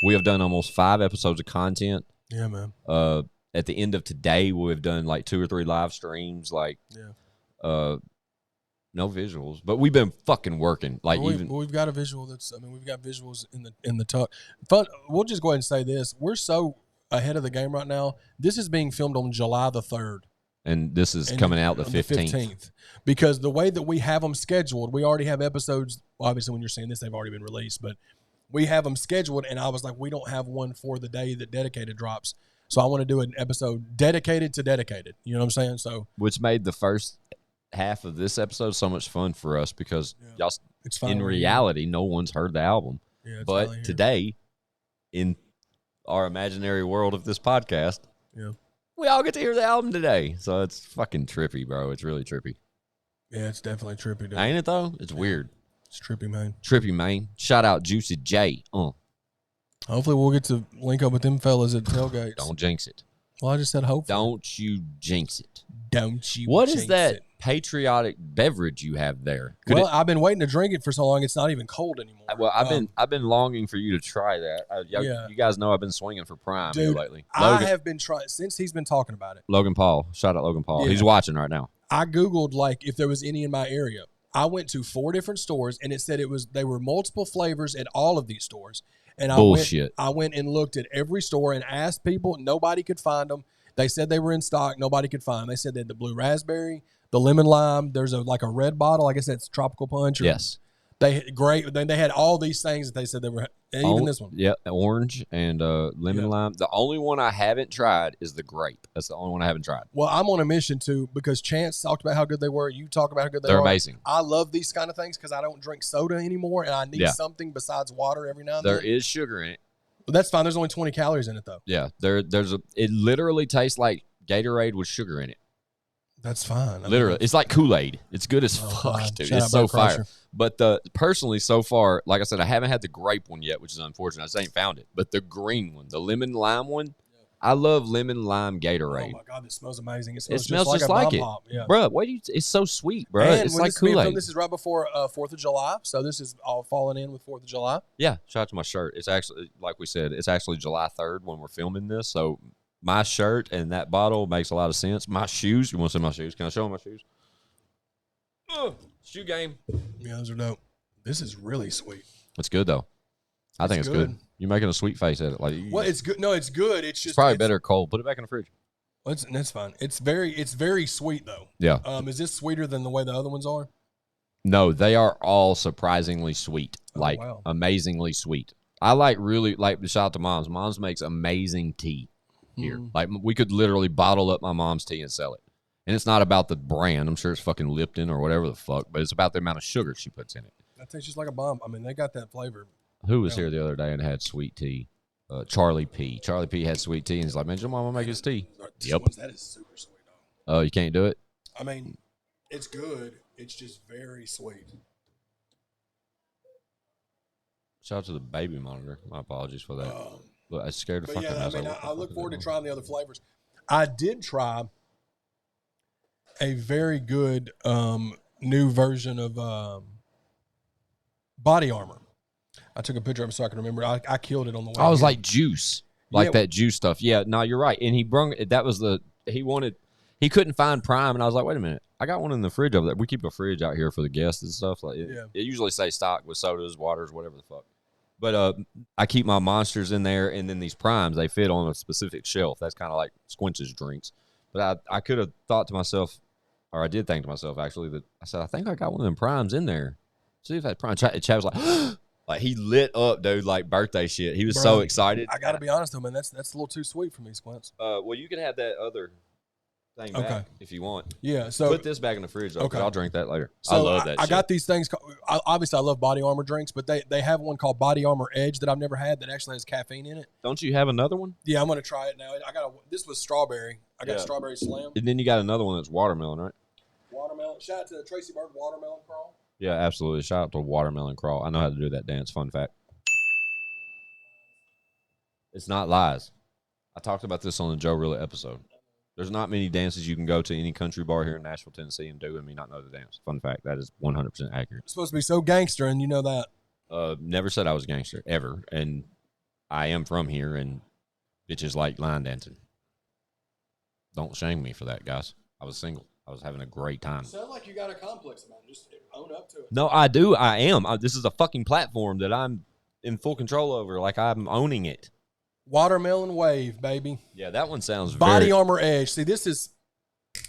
Speaker 2: we have done almost 5 episodes of content.
Speaker 5: Yeah, man.
Speaker 2: At the end of today, we've done like 2 or 3 live streams. Like, no visuals, but we've been fucking working. Like,
Speaker 5: we've got a visual that's. I mean, we've got visuals in the tuck. Fun. We'll just go ahead and say this: we're so ahead of the game right now. This is being filmed on July the 3rd.
Speaker 2: And this is coming out the 15th.
Speaker 5: Because the way that we have them scheduled, we already have episodes. Obviously, when you're seeing this, they've already been released. But we have them scheduled, and I was like, we don't have one for the day that Dedicated drops. So I want to do an episode dedicated to Dedicated. You know what I'm saying? So,
Speaker 2: which made the first half of this episode so much fun for us because y'all, in reality, no one's heard the album. Yeah, but today, in our imaginary world of this podcast, we all get to hear the album today. So it's fucking trippy, bro. It's really trippy.
Speaker 5: Yeah, it's definitely trippy, dude.
Speaker 2: Ain't it, though? It's weird.
Speaker 5: It's trippy, man.
Speaker 2: Trippy, man. Shout out Juicy J.
Speaker 5: Hopefully we'll get to link up with them fellas at Tailgates.
Speaker 2: Don't jinx it.
Speaker 5: Well, I just said hopefully.
Speaker 2: Don't you jinx it.
Speaker 5: Don't you
Speaker 2: What is that patriotic beverage you have there?
Speaker 5: I've been waiting to drink it for so long, it's not even cold anymore.
Speaker 2: Well, I've been longing for you to try that. You guys know I've been swinging for Prime lately.
Speaker 5: I have been trying since he's been talking about it.
Speaker 2: Logan Paul. Shout out Logan Paul. Yeah. He's watching right now.
Speaker 5: I Googled like if there was any in my area. I went to 4 different stores and it said they were multiple flavors at all of these stores. And I went and looked at every store and asked people. Nobody could find them. They said they were in stock. Nobody could find them. They said they had the blue raspberry, the lemon lime. There's a red bottle. I guess that's tropical punch.
Speaker 2: Yes.
Speaker 5: They had all these things that they said they were. Even this one.
Speaker 2: Yeah, orange and lemon lime. The only one I haven't tried is the grape. That's the only one I haven't tried.
Speaker 5: Well, I'm on a mission too because Chance talked about how good they were. You talk about how good they are.
Speaker 2: They're amazing.
Speaker 5: I love these kind of things because I don't drink soda anymore and I need something besides water every now and then.
Speaker 2: There is sugar in it.
Speaker 5: But that's fine. There's only 20 calories in it though.
Speaker 2: Yeah, it literally tastes like Gatorade with sugar in it.
Speaker 5: That's fine.
Speaker 2: Literally, it's like Kool-Aid. It's good as fuck, dude. It's so fire. But personally, so far, like I said, I haven't had the grape one yet, which is unfortunate. I just ain't found it. But the green one, the lemon lime one, I love lemon lime Gatorade.
Speaker 5: Oh my god, it smells amazing.
Speaker 2: It smells just like it, bro. It's so sweet, bro.
Speaker 5: And
Speaker 2: it's like Kool-Aid.
Speaker 5: This is right before 4th of July, so this is all falling in with 4th of July.
Speaker 2: Yeah, shout out to my shirt. It's actually, like we said, it's actually July 3rd when we're filming this, so. My shirt and that bottle makes a lot of sense. My shoes. You want to see my shoes? Can I show them my shoes? Shoe game.
Speaker 5: Yeah, those are dope. This is really sweet.
Speaker 2: It's good, though. I think it's good. You're making a sweet face at it.
Speaker 5: It's good. No, it's good. It's just
Speaker 2: probably better cold. Put it back in the fridge.
Speaker 5: That's fine. It's very sweet, though.
Speaker 2: Yeah.
Speaker 5: Is this sweeter than the way the other ones are?
Speaker 2: No, they are all surprisingly sweet. Amazingly sweet. I shout out to Mom's. Mom's makes amazing tea. Here, we could literally bottle up my mom's tea and sell it, and it's not about the brand. I'm sure it's fucking Lipton or whatever the fuck, but it's about the amount of sugar she puts in it.
Speaker 5: That tastes just like a bomb. I mean, they got that flavor.
Speaker 2: Who was here the other day and had sweet tea? Charlie P. Charlie P had sweet tea, and he's like, man, your mama make his tea. Yep.
Speaker 5: That is super sweet, dog.
Speaker 2: Oh, you can't do it?
Speaker 5: I mean, it's good. It's just very sweet.
Speaker 2: Shout out to the baby monitor. My apologies for that. But I scared the fuck out of me.
Speaker 5: I look forward to trying the other flavors. I did try a very good new version of Body Armor. I took a picture of it so I can remember. I killed it on the way.
Speaker 2: I was like juice, that juice stuff. Yeah, no, you're right. And he he couldn't find Prime, and I was like, wait a minute, I got one in the fridge over there. We keep a fridge out here for the guests and stuff. Like it usually say stock with sodas, waters, whatever the fuck. But I keep my Monsters in there, and then these Primes, they fit on a specific shelf. That's kind of like Squints' drinks. But I could have thought to myself, or I did think to myself, actually, that I said, I think I got one of them Primes in there. See if that Prime. Chad was like, like he lit up, dude, like birthday shit. He was so excited.
Speaker 5: I got to be honest, though, man, that's a little too sweet for me, Squints.
Speaker 2: Well, you can have that other thing back if you want.
Speaker 5: Yeah, so
Speaker 2: put this back in the fridge, though, I'll drink that later.
Speaker 5: So
Speaker 2: I love that shit.
Speaker 5: I got these things. Obviously, I love Body Armor drinks, but they have one called Body Armor Edge that I've never had that actually has caffeine in it.
Speaker 2: Don't you have another one?
Speaker 5: Yeah, I'm going to try it now. This was strawberry. I got Strawberry Slam.
Speaker 2: And then you got another one that's watermelon, right?
Speaker 5: Watermelon. Shout out to Tracy Bird, Watermelon Crawl.
Speaker 2: Yeah, absolutely. Shout out to Watermelon Crawl. I know how to do that dance. Fun fact. It's not lies. I talked about this on the Joe Rilla episode. There's not many dances you can go to any country bar here in Nashville, Tennessee, and do and me not know the dance. Fun fact. That is 100% accurate.
Speaker 5: It's supposed to be so gangster, and you know that.
Speaker 2: Never said I was a gangster, ever. And I am from here, and bitches like line dancing. Don't shame me for that, guys. I was single. I was having a great time.
Speaker 5: You sound like you got a complex about it. Just own up to it.
Speaker 2: No, I do. I am. This is a fucking platform that I'm in full control over. Like, I'm owning it.
Speaker 5: Watermelon Wave, baby.
Speaker 2: Yeah, that one sounds
Speaker 5: Body Armor Edge. See, this is...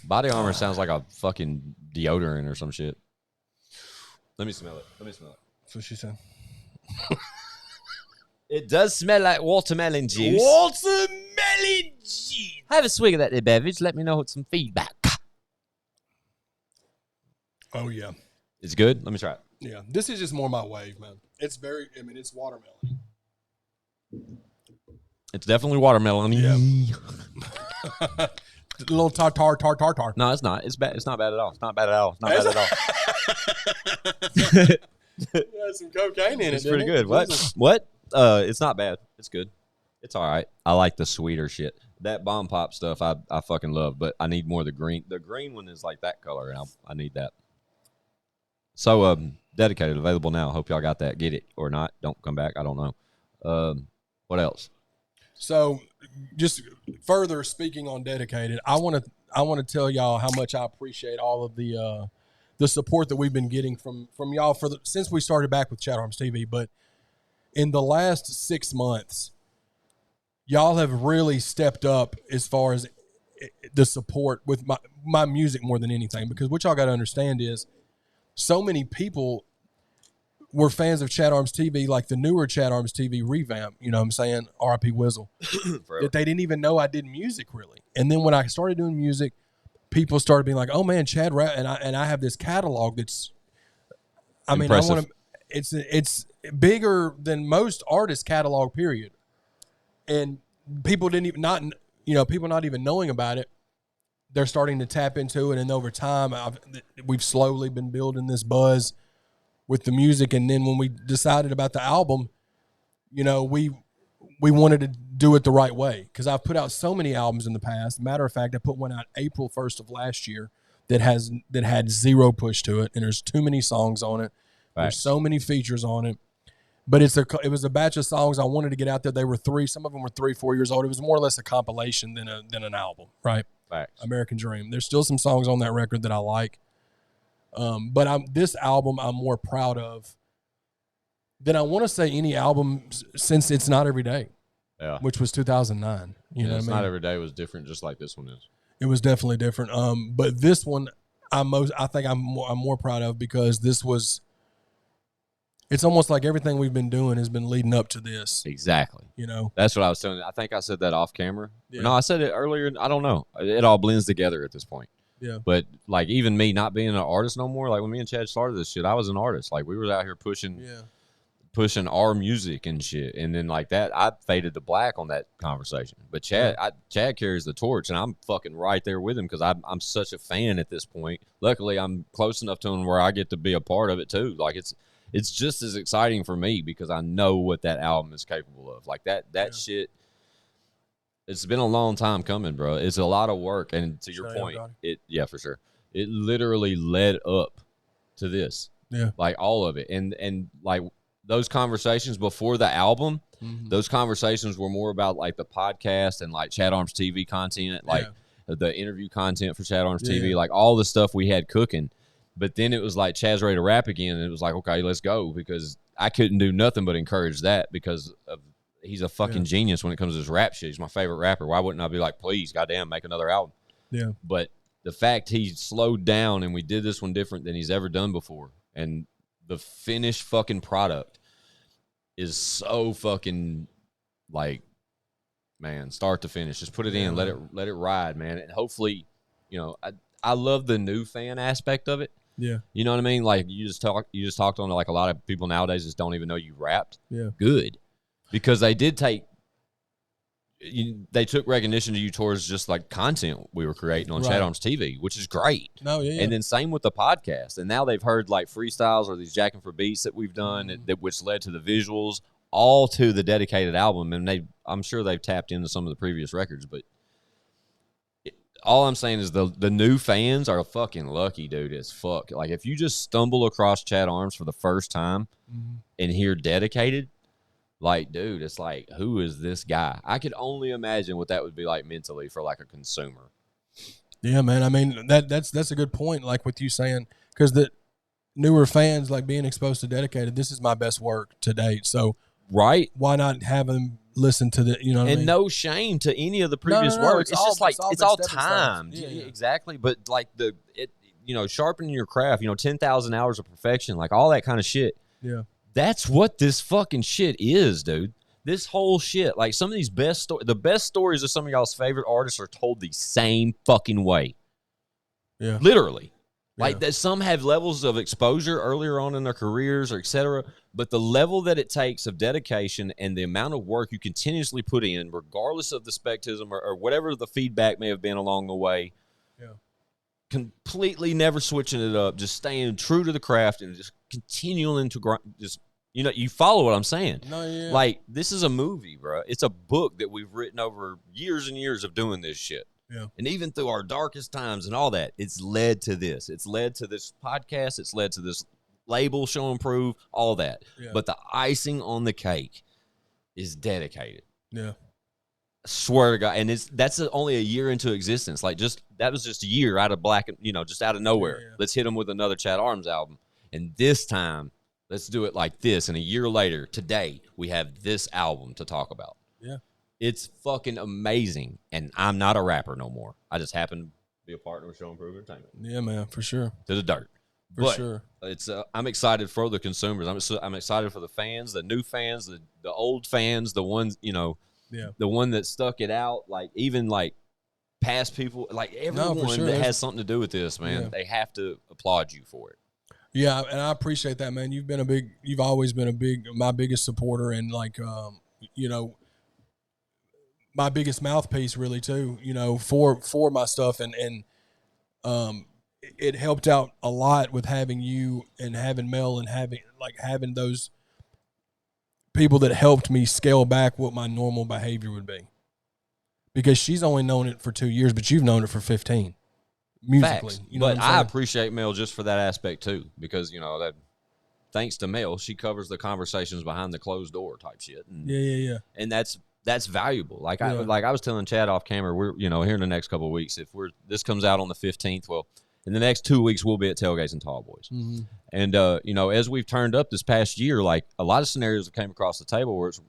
Speaker 2: Body Armor sounds like a fucking deodorant or some shit. Let me smell it.
Speaker 5: That's what she said.
Speaker 2: It does smell like watermelon juice.
Speaker 5: Watermelon juice.
Speaker 2: Have a swig of that beverage. Let me know with some feedback.
Speaker 5: Oh, yeah.
Speaker 2: It's good? Let me try it.
Speaker 5: Yeah. This is just more my wave, man. It's it's watermelon.
Speaker 2: It's definitely watermelon.
Speaker 5: Yeah. A little tartar.
Speaker 2: No, it's not. It's bad. It's not bad at all. It's not bad at all. It's not bad at all.
Speaker 5: It has some cocaine in it.
Speaker 2: It's pretty good. What? It's not bad. It's good. It's all right. I like the sweeter shit. That bomb pop stuff I fucking love, but I need more of the green. The green one is like that color, and I need that. So, Dedicated, available now. Hope y'all got that. Get it or not. Don't come back. I don't know. What else?
Speaker 5: So, just further speaking on Dedicated, I want to tell y'all how much I appreciate all of the support that we've been getting from y'all since we started back with ChadArmesTV. But in the last 6 months, y'all have really stepped up as far as the support with my music more than anything. Because what y'all got to understand is so many people were fans of ChadArmesTV, like the newer ChadArmesTV revamp, you know what I'm saying, R.I.P. Whizzle, that they didn't even know I did music really. And then when I started doing music, people started being like, oh man, Chad rap, and I have this catalog that's, I mean,
Speaker 2: impressive.
Speaker 5: I want to, it's bigger than most artists' catalog, period. And people people not even knowing about it, they're starting to tap into it, and over time, we've slowly been building this buzz with the music. And then when we decided about the album, you know, we wanted to do it the right way, because I've put out so many albums in the past. Matter of fact, I put one out April 1st of last year that had zero push to it, and there's too many songs on it. Right. There's so many features on it. But it was a batch of songs I wanted to get out there. They were some of them were 3-4 years old. It was more or less a compilation than an album, right?
Speaker 2: Facts.
Speaker 5: American Dream. There's still some songs on that record that I like. But this album I'm more proud of than I want to say any album since It's Not Every Day, which was 2009. You know what I mean?
Speaker 2: Not Every Day was different, just like this one is.
Speaker 5: It was definitely different. But this one I think I'm more proud of, because this was. It's almost like everything we've been doing has been leading up to this.
Speaker 2: Exactly.
Speaker 5: You know?
Speaker 2: That's what I was telling you. I think I said that off camera.
Speaker 5: Yeah.
Speaker 2: No, I said it earlier. I don't know. It all blends together at this point.
Speaker 5: Yeah.
Speaker 2: But like even me not being an artist no more, like when me and Chad started this shit, I was an artist. Like we were out here pushing our music and shit. And then like that, I faded to black on that conversation. But Chad carries the torch, and I'm fucking right there with him because I'm such a fan at this point. Luckily, I'm close enough to him where I get to be a part of it too. Like it's just as exciting for me because I know what that album is capable of. Like that shit. It's been a long time coming, bro. It's a lot of work, and to your point, for sure. It literally led up to this.
Speaker 5: Yeah.
Speaker 2: Like all of it. And like those conversations before the album, those conversations were more about like the podcast and like ChadArmesTV content, like the interview content for ChadArmesTV, like all the stuff we had cooking. But then it was like Chad's ready to rap again, and it was like, okay, let's go, because I couldn't do nothing but encourage that because of he's a fucking genius when it comes to his rap shit. He's my favorite rapper. Why wouldn't I be like, please, goddamn, make another album?
Speaker 5: Yeah.
Speaker 2: But the fact he slowed down and we did this one different than he's ever done before, and the finished fucking product is so fucking like, man, start to finish. Just put it in, let it ride, man. And hopefully, you know, I love the new fan aspect of it.
Speaker 5: Yeah.
Speaker 2: You know what I mean? Like you just talked on like a lot of people nowadays just don't even know you rapped.
Speaker 5: Yeah.
Speaker 2: Good. Because they did they took recognition to you towards just like content we were creating on ChadArmesTV, which is great.
Speaker 5: No, yeah.
Speaker 2: And then same with the podcast. And now they've heard like freestyles or these jacking for beats that we've done, which led to the visuals, all to the dedicated album. And I'm sure they've tapped into some of the previous records, but all I'm saying is the new fans are fucking lucky, dude, as fuck. Like if you just stumble across Chad Arms for the first time and hear dedicated, like, dude, it's like, who is this guy? I could only imagine what that would be like mentally for like a consumer.
Speaker 5: Yeah, man. I mean, that's a good point. Like with you saying, because the newer fans like being exposed to dedicated. This is my best work to date. So
Speaker 2: why
Speaker 5: not have them listen to the, you know what I mean?
Speaker 2: No shame to any of the previous work. It's just like it's all timed.
Speaker 5: Yeah.
Speaker 2: Exactly. But like sharpening your craft, 10,000 hours of perfection, like all that kind of shit.
Speaker 5: Yeah.
Speaker 2: That's what this fucking shit is, dude. This whole shit, like some of these the best stories of some of y'all's favorite artists are told the same fucking way.
Speaker 5: Yeah.
Speaker 2: Literally. Like that some have levels of exposure earlier on in their careers or et cetera, but the level that it takes of dedication and the amount of work you continuously put in, regardless of the spectism or whatever the feedback may have been along the way, completely never switching it up, just staying true to the craft and just continuing to grind, just, you follow what I'm saying.
Speaker 5: No, yeah.
Speaker 2: Like, this is a movie, bro. It's a book that we've written over years and years of doing this shit.
Speaker 5: Yeah.
Speaker 2: And even through our darkest times and all that, it's led to this. It's led to this podcast. It's led to this label, Show and Prove, all that.
Speaker 5: Yeah.
Speaker 2: But the icing on the cake is dedicated.
Speaker 5: Yeah.
Speaker 2: I swear to God. And that's only a year into existence. Like, that was just a year out of black, just out of nowhere.
Speaker 5: Yeah.
Speaker 2: Let's hit them with another Chad Arms album. And this time, let's do it like this. And a year later, today, we have this album to talk about.
Speaker 5: Yeah.
Speaker 2: It's fucking amazing. And I'm not a rapper no more. I just happen to be a partner with Show and Prove Entertainment.
Speaker 5: Yeah, man, for sure.
Speaker 2: To the dirt.
Speaker 5: For sure.
Speaker 2: It's I'm excited for the consumers. I'm excited for the fans, the new fans, the old fans, the ones, the one that stuck it out, like even like past people, like everyone that has something to do with this, man, they have to applaud you for it.
Speaker 5: Yeah, and I appreciate that, man. You've always been my biggest supporter and like, my biggest mouthpiece really too, for my stuff. And it helped out a lot with having you and having Mel and having those people that helped me scale back what my normal behavior would be. Because she's only known it for 2 years, but you've known it for 15. Musically.
Speaker 2: Facts. But I appreciate Mel just for that aspect too, because that thanks to Mel, she covers the conversations behind the closed door type shit. And,
Speaker 5: yeah.
Speaker 2: And that's valuable. Like I was telling Chad off camera, we're here in the next couple of weeks. If this comes out on the 15th, well, in the next 2 weeks we'll be at Tailgates and Tall Boys. Mm-hmm. And as we've turned up this past year, like a lot of scenarios that came across the table where it's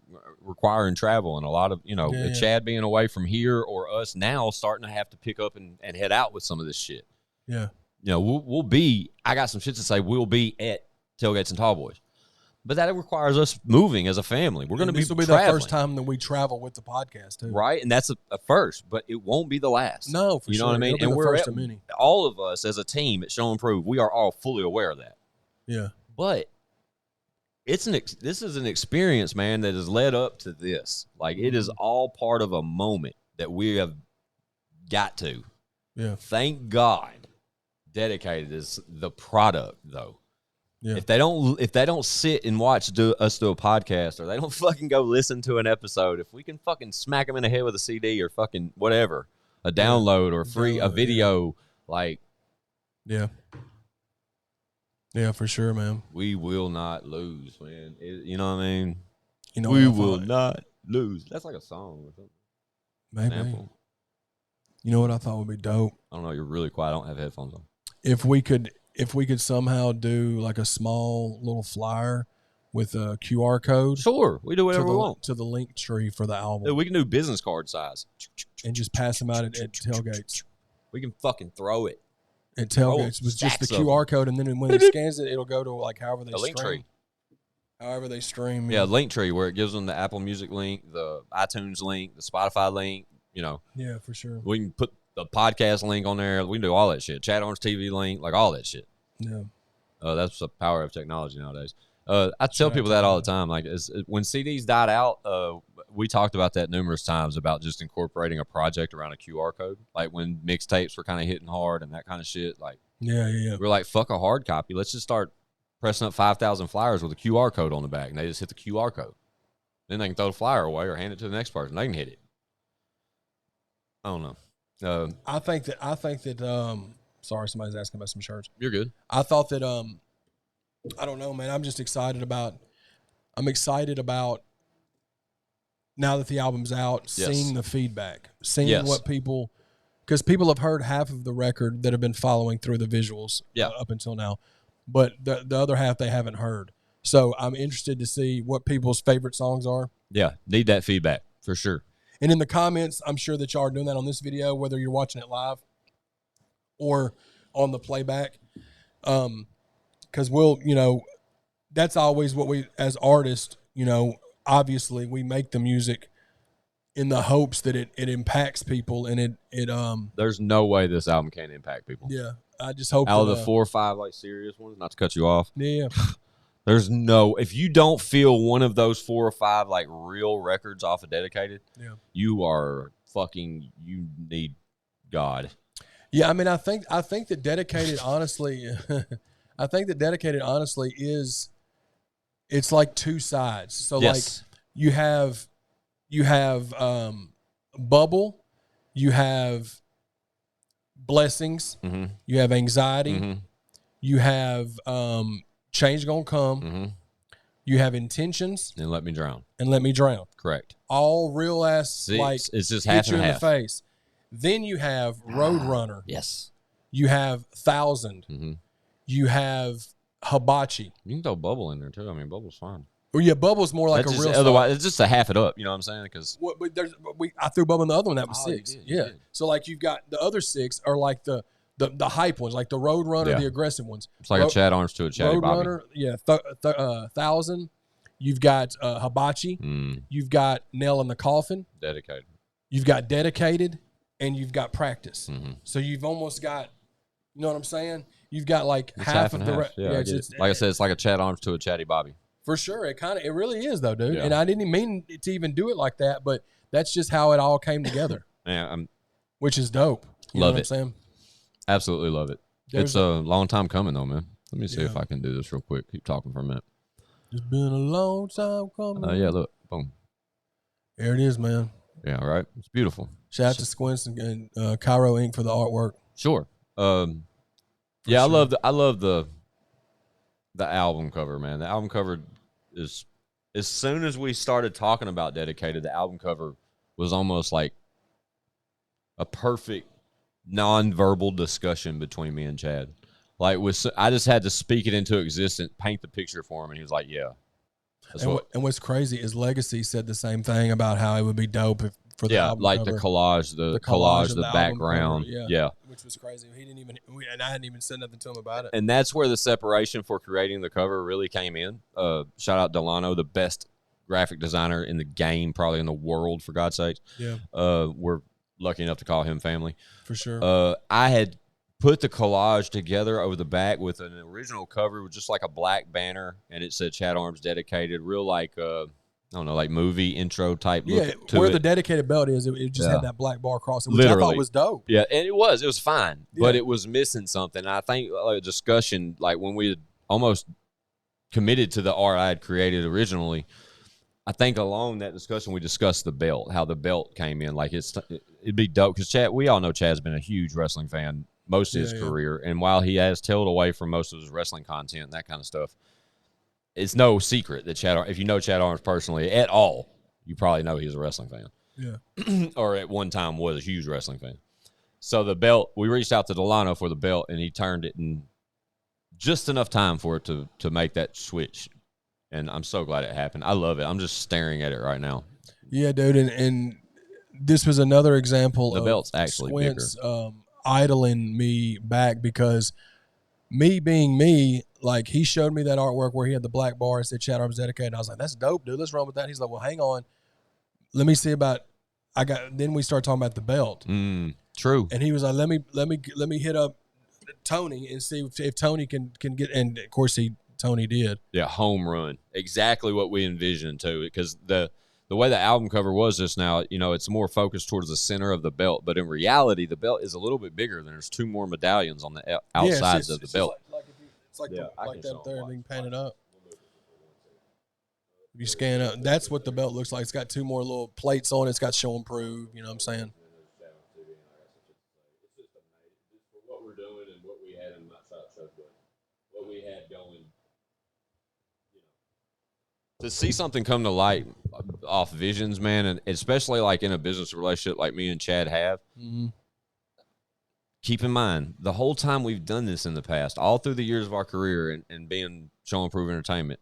Speaker 2: requiring travel, and a lot of Chad being away from here or us now starting to have to pick up and head out with some of this shit.
Speaker 5: Yeah.
Speaker 2: We'll be. I got some shit to say. We'll be at Tailgates and Tall Boys. But that requires us moving as a family. We're going to be
Speaker 5: This will be the first time that we travel with the podcast, too.
Speaker 2: Right, and that's a first, but it won't be the last.
Speaker 5: No, for sure.
Speaker 2: You know what I mean?
Speaker 5: It'll be the first of many.
Speaker 2: all of us as a team at Show and Prove, we are all fully aware of that.
Speaker 5: Yeah.
Speaker 2: But this is an experience, man, that has led up to this. Like, it is all part of a moment that we have got to.
Speaker 5: Yeah.
Speaker 2: Thank God Dedicated is the product, though.
Speaker 5: Yeah.
Speaker 2: If they don't sit and watch us do a podcast, or they don't fucking go listen to an episode, if we can fucking smack them in the head with a CD or fucking whatever, a download or a video, like,
Speaker 5: yeah, for sure, man.
Speaker 2: We will not lose, man. You know what I mean?
Speaker 5: You know,
Speaker 2: we will not lose. That's like a song or something.
Speaker 5: Maybe.
Speaker 2: Sample.
Speaker 5: You know what I thought would be dope?
Speaker 2: I don't know. You're really quiet. I don't have headphones on.
Speaker 5: If we could somehow do like a small little flyer with a QR code.
Speaker 2: Sure, we do whatever we want.
Speaker 5: To the link tree for the album.
Speaker 2: Dude, we can do business card size.
Speaker 5: And just pass them out at tailgates.
Speaker 2: We can fucking throw it.
Speaker 5: At tailgates with just the QR code, and then when it scans it, it'll go to like however they stream. Linktree. However they stream.
Speaker 2: Yeah, Linktree, where it gives them the Apple Music link, the iTunes link, the Spotify link, you know.
Speaker 5: Yeah, for sure.
Speaker 2: We can put the podcast link on there. We can do all that shit. ChadArmesTV link, like all that shit.
Speaker 5: Yeah.
Speaker 2: That's the power of technology nowadays. I tell people that all the time. Like, when CDs died out, we talked about that numerous times about just incorporating a project around a QR code. Like when mixtapes were kind of hitting hard and that kind of shit. Like,
Speaker 5: yeah.
Speaker 2: We're like, fuck a hard copy. Let's just start pressing up 5,000 flyers with a QR code on the back, and they just hit the QR code. Then they can throw the flyer away or hand it to the next person. They can hit it. I don't know.
Speaker 5: I think that sorry, somebody's asking about some shirts.
Speaker 2: You're good.
Speaker 5: I thought that I don't know, man. I'm excited about now that the album's out, seeing the feedback, seeing what people, because people have heard half of the record that have been following through the visuals up until now, but the other half they haven't heard. So I'm interested to see what people's favorite songs are.
Speaker 2: Yeah, need that feedback for sure.
Speaker 5: And in the comments, I'm sure that y'all are doing that on this video, whether you're watching it live or on the playback. Because that's always what we, as artists, obviously we make the music in the hopes that it impacts people, and it
Speaker 2: there's no way this album can't impact people.
Speaker 5: Yeah, I just hope
Speaker 2: out of the 4 or 5 like serious ones, not to cut you off.
Speaker 5: Yeah.
Speaker 2: There's if you don't feel one of those 4 or 5 like real records off of Dedicated, you need God.
Speaker 5: Yeah, I mean, I think that Dedicated honestly, is, it's like two sides. So like you have Bubble, you have Blessings, you have Anxiety, you have Change Gonna Come, you have Intentions,
Speaker 2: and Let Me Drown. Correct.
Speaker 5: All real ass, like,
Speaker 2: it's just half
Speaker 5: hit you
Speaker 2: and
Speaker 5: in
Speaker 2: half.
Speaker 5: the face. Then you have Roadrunner.
Speaker 2: Yes.
Speaker 5: You have 1,000. You have Hibachi.
Speaker 2: You can throw Bubble in there too. I mean, Bubble's fine.
Speaker 5: Well, yeah, Bubble's more like
Speaker 2: that's
Speaker 5: a real.
Speaker 2: Otherwise, it's just to half it up. You know what I'm saying? Because
Speaker 5: I threw Bubble in the other one. That was 6.
Speaker 2: You did.
Speaker 5: So like you've got the other 6 are like the hype ones, like the Roadrunner, the aggressive ones.
Speaker 2: It's like a Chad Arms to a Chatty Bobby.
Speaker 5: Roadrunner, 1,000. You've got Hibachi. You've got Nail in the Coffin.
Speaker 2: Dedicated.
Speaker 5: You've got Dedicated, and you've got Practice. So you've almost got, you know what I'm saying? You've got like half of the
Speaker 2: half. Like I said, it's like a Chad Arms to a Chatty Bobby.
Speaker 5: For sure, it really is though, dude. Yeah. And I didn't mean to even do it like that, but that's just how it all came together.
Speaker 2: Yeah,
Speaker 5: which is dope. You
Speaker 2: love
Speaker 5: know what
Speaker 2: it.
Speaker 5: I'm saying?
Speaker 2: Absolutely love it. It's a long time coming though, man. Let me see if I can do this real quick. Keep talking for a minute.
Speaker 5: It's been a long time coming.
Speaker 2: Yeah, look, boom.
Speaker 5: There it is, man.
Speaker 2: Yeah, right. It's beautiful.
Speaker 5: Shout out to Squints and Cairo Inc. for the artwork.
Speaker 2: Sure. I love the album cover, man. The album cover is, as soon as we started talking about Dedicated, the album cover was almost like a perfect non-verbal discussion between me and Chad. Like, I just had to speak it into existence, paint the picture for him, and he was like, "Yeah."
Speaker 5: And what's crazy is Legacy said the same thing about how it would be dope for the album
Speaker 2: like
Speaker 5: cover.
Speaker 2: the collage, the background,
Speaker 5: which was crazy. He didn't even, and I hadn't even said nothing to him about it.
Speaker 2: And that's where the separation for creating the cover really came in. Shout out Delano, the best graphic designer in the game, probably in the world, for God's sakes.
Speaker 5: Yeah.
Speaker 2: We're lucky enough to call him family.
Speaker 5: For sure.
Speaker 2: I had put the collage together over the back with an original cover with just like a black banner, and it said Chad Arms Dedicated, real like I don't know, like movie intro type look to
Speaker 5: where
Speaker 2: it.
Speaker 5: the dedicated belt is, it just had that black bar across it, which
Speaker 2: Literally.
Speaker 5: I thought was dope.
Speaker 2: Yeah, and it was fine, but it was missing something. And I think a discussion, like when we had almost committed to the art I had created originally, I think along that discussion we discussed the belt, how the belt came in. Like it'd be dope because Chad, we all know Chad's been a huge wrestling fan most of his career, and while he has tailed away from most of his wrestling content and that kind of stuff, it's no secret that if you know Chad Arms personally at all, you probably know he's a wrestling fan.
Speaker 5: Yeah.
Speaker 2: Or at one time was a huge wrestling fan. So the belt, we reached out to Delano for the belt, and he turned it in just enough time for it to make that switch. And I'm so glad it happened. I love it. I'm just staring at it right now.
Speaker 5: Yeah, dude, and this was another example
Speaker 2: the
Speaker 5: of
Speaker 2: belt's actually
Speaker 5: Squints,
Speaker 2: bigger.
Speaker 5: Idling me back because me being me, like he showed me that artwork where he had the black bar and said Chad Arms Dedicated. And I was like, that's dope, dude. Let's run with that. He's like, well, hang on. Let me see about then we start talking about the belt.
Speaker 2: True.
Speaker 5: And he was like, let me hit up Tony and see if Tony can get, and of course Tony did.
Speaker 2: Yeah, home run. Exactly what we envisioned too, because the way the album cover was just now, it's more focused towards the center of the belt, but in reality, the belt is a little bit bigger. There's 2 more medallions on the outsides of the belt.
Speaker 5: It's like that up there, and you can pan it up. If you scan up, that's what the belt looks like. It's got 2 more little plates on it. It's got show and prove. You know what I'm saying?
Speaker 2: What we're doing and what we had in my shop show, what we had going. To see something come to light off visions, man, and especially like in a business relationship like me and Chad have, keep in mind, the whole time we've done this in the past, all through the years of our career and being Show and Prove Entertainment,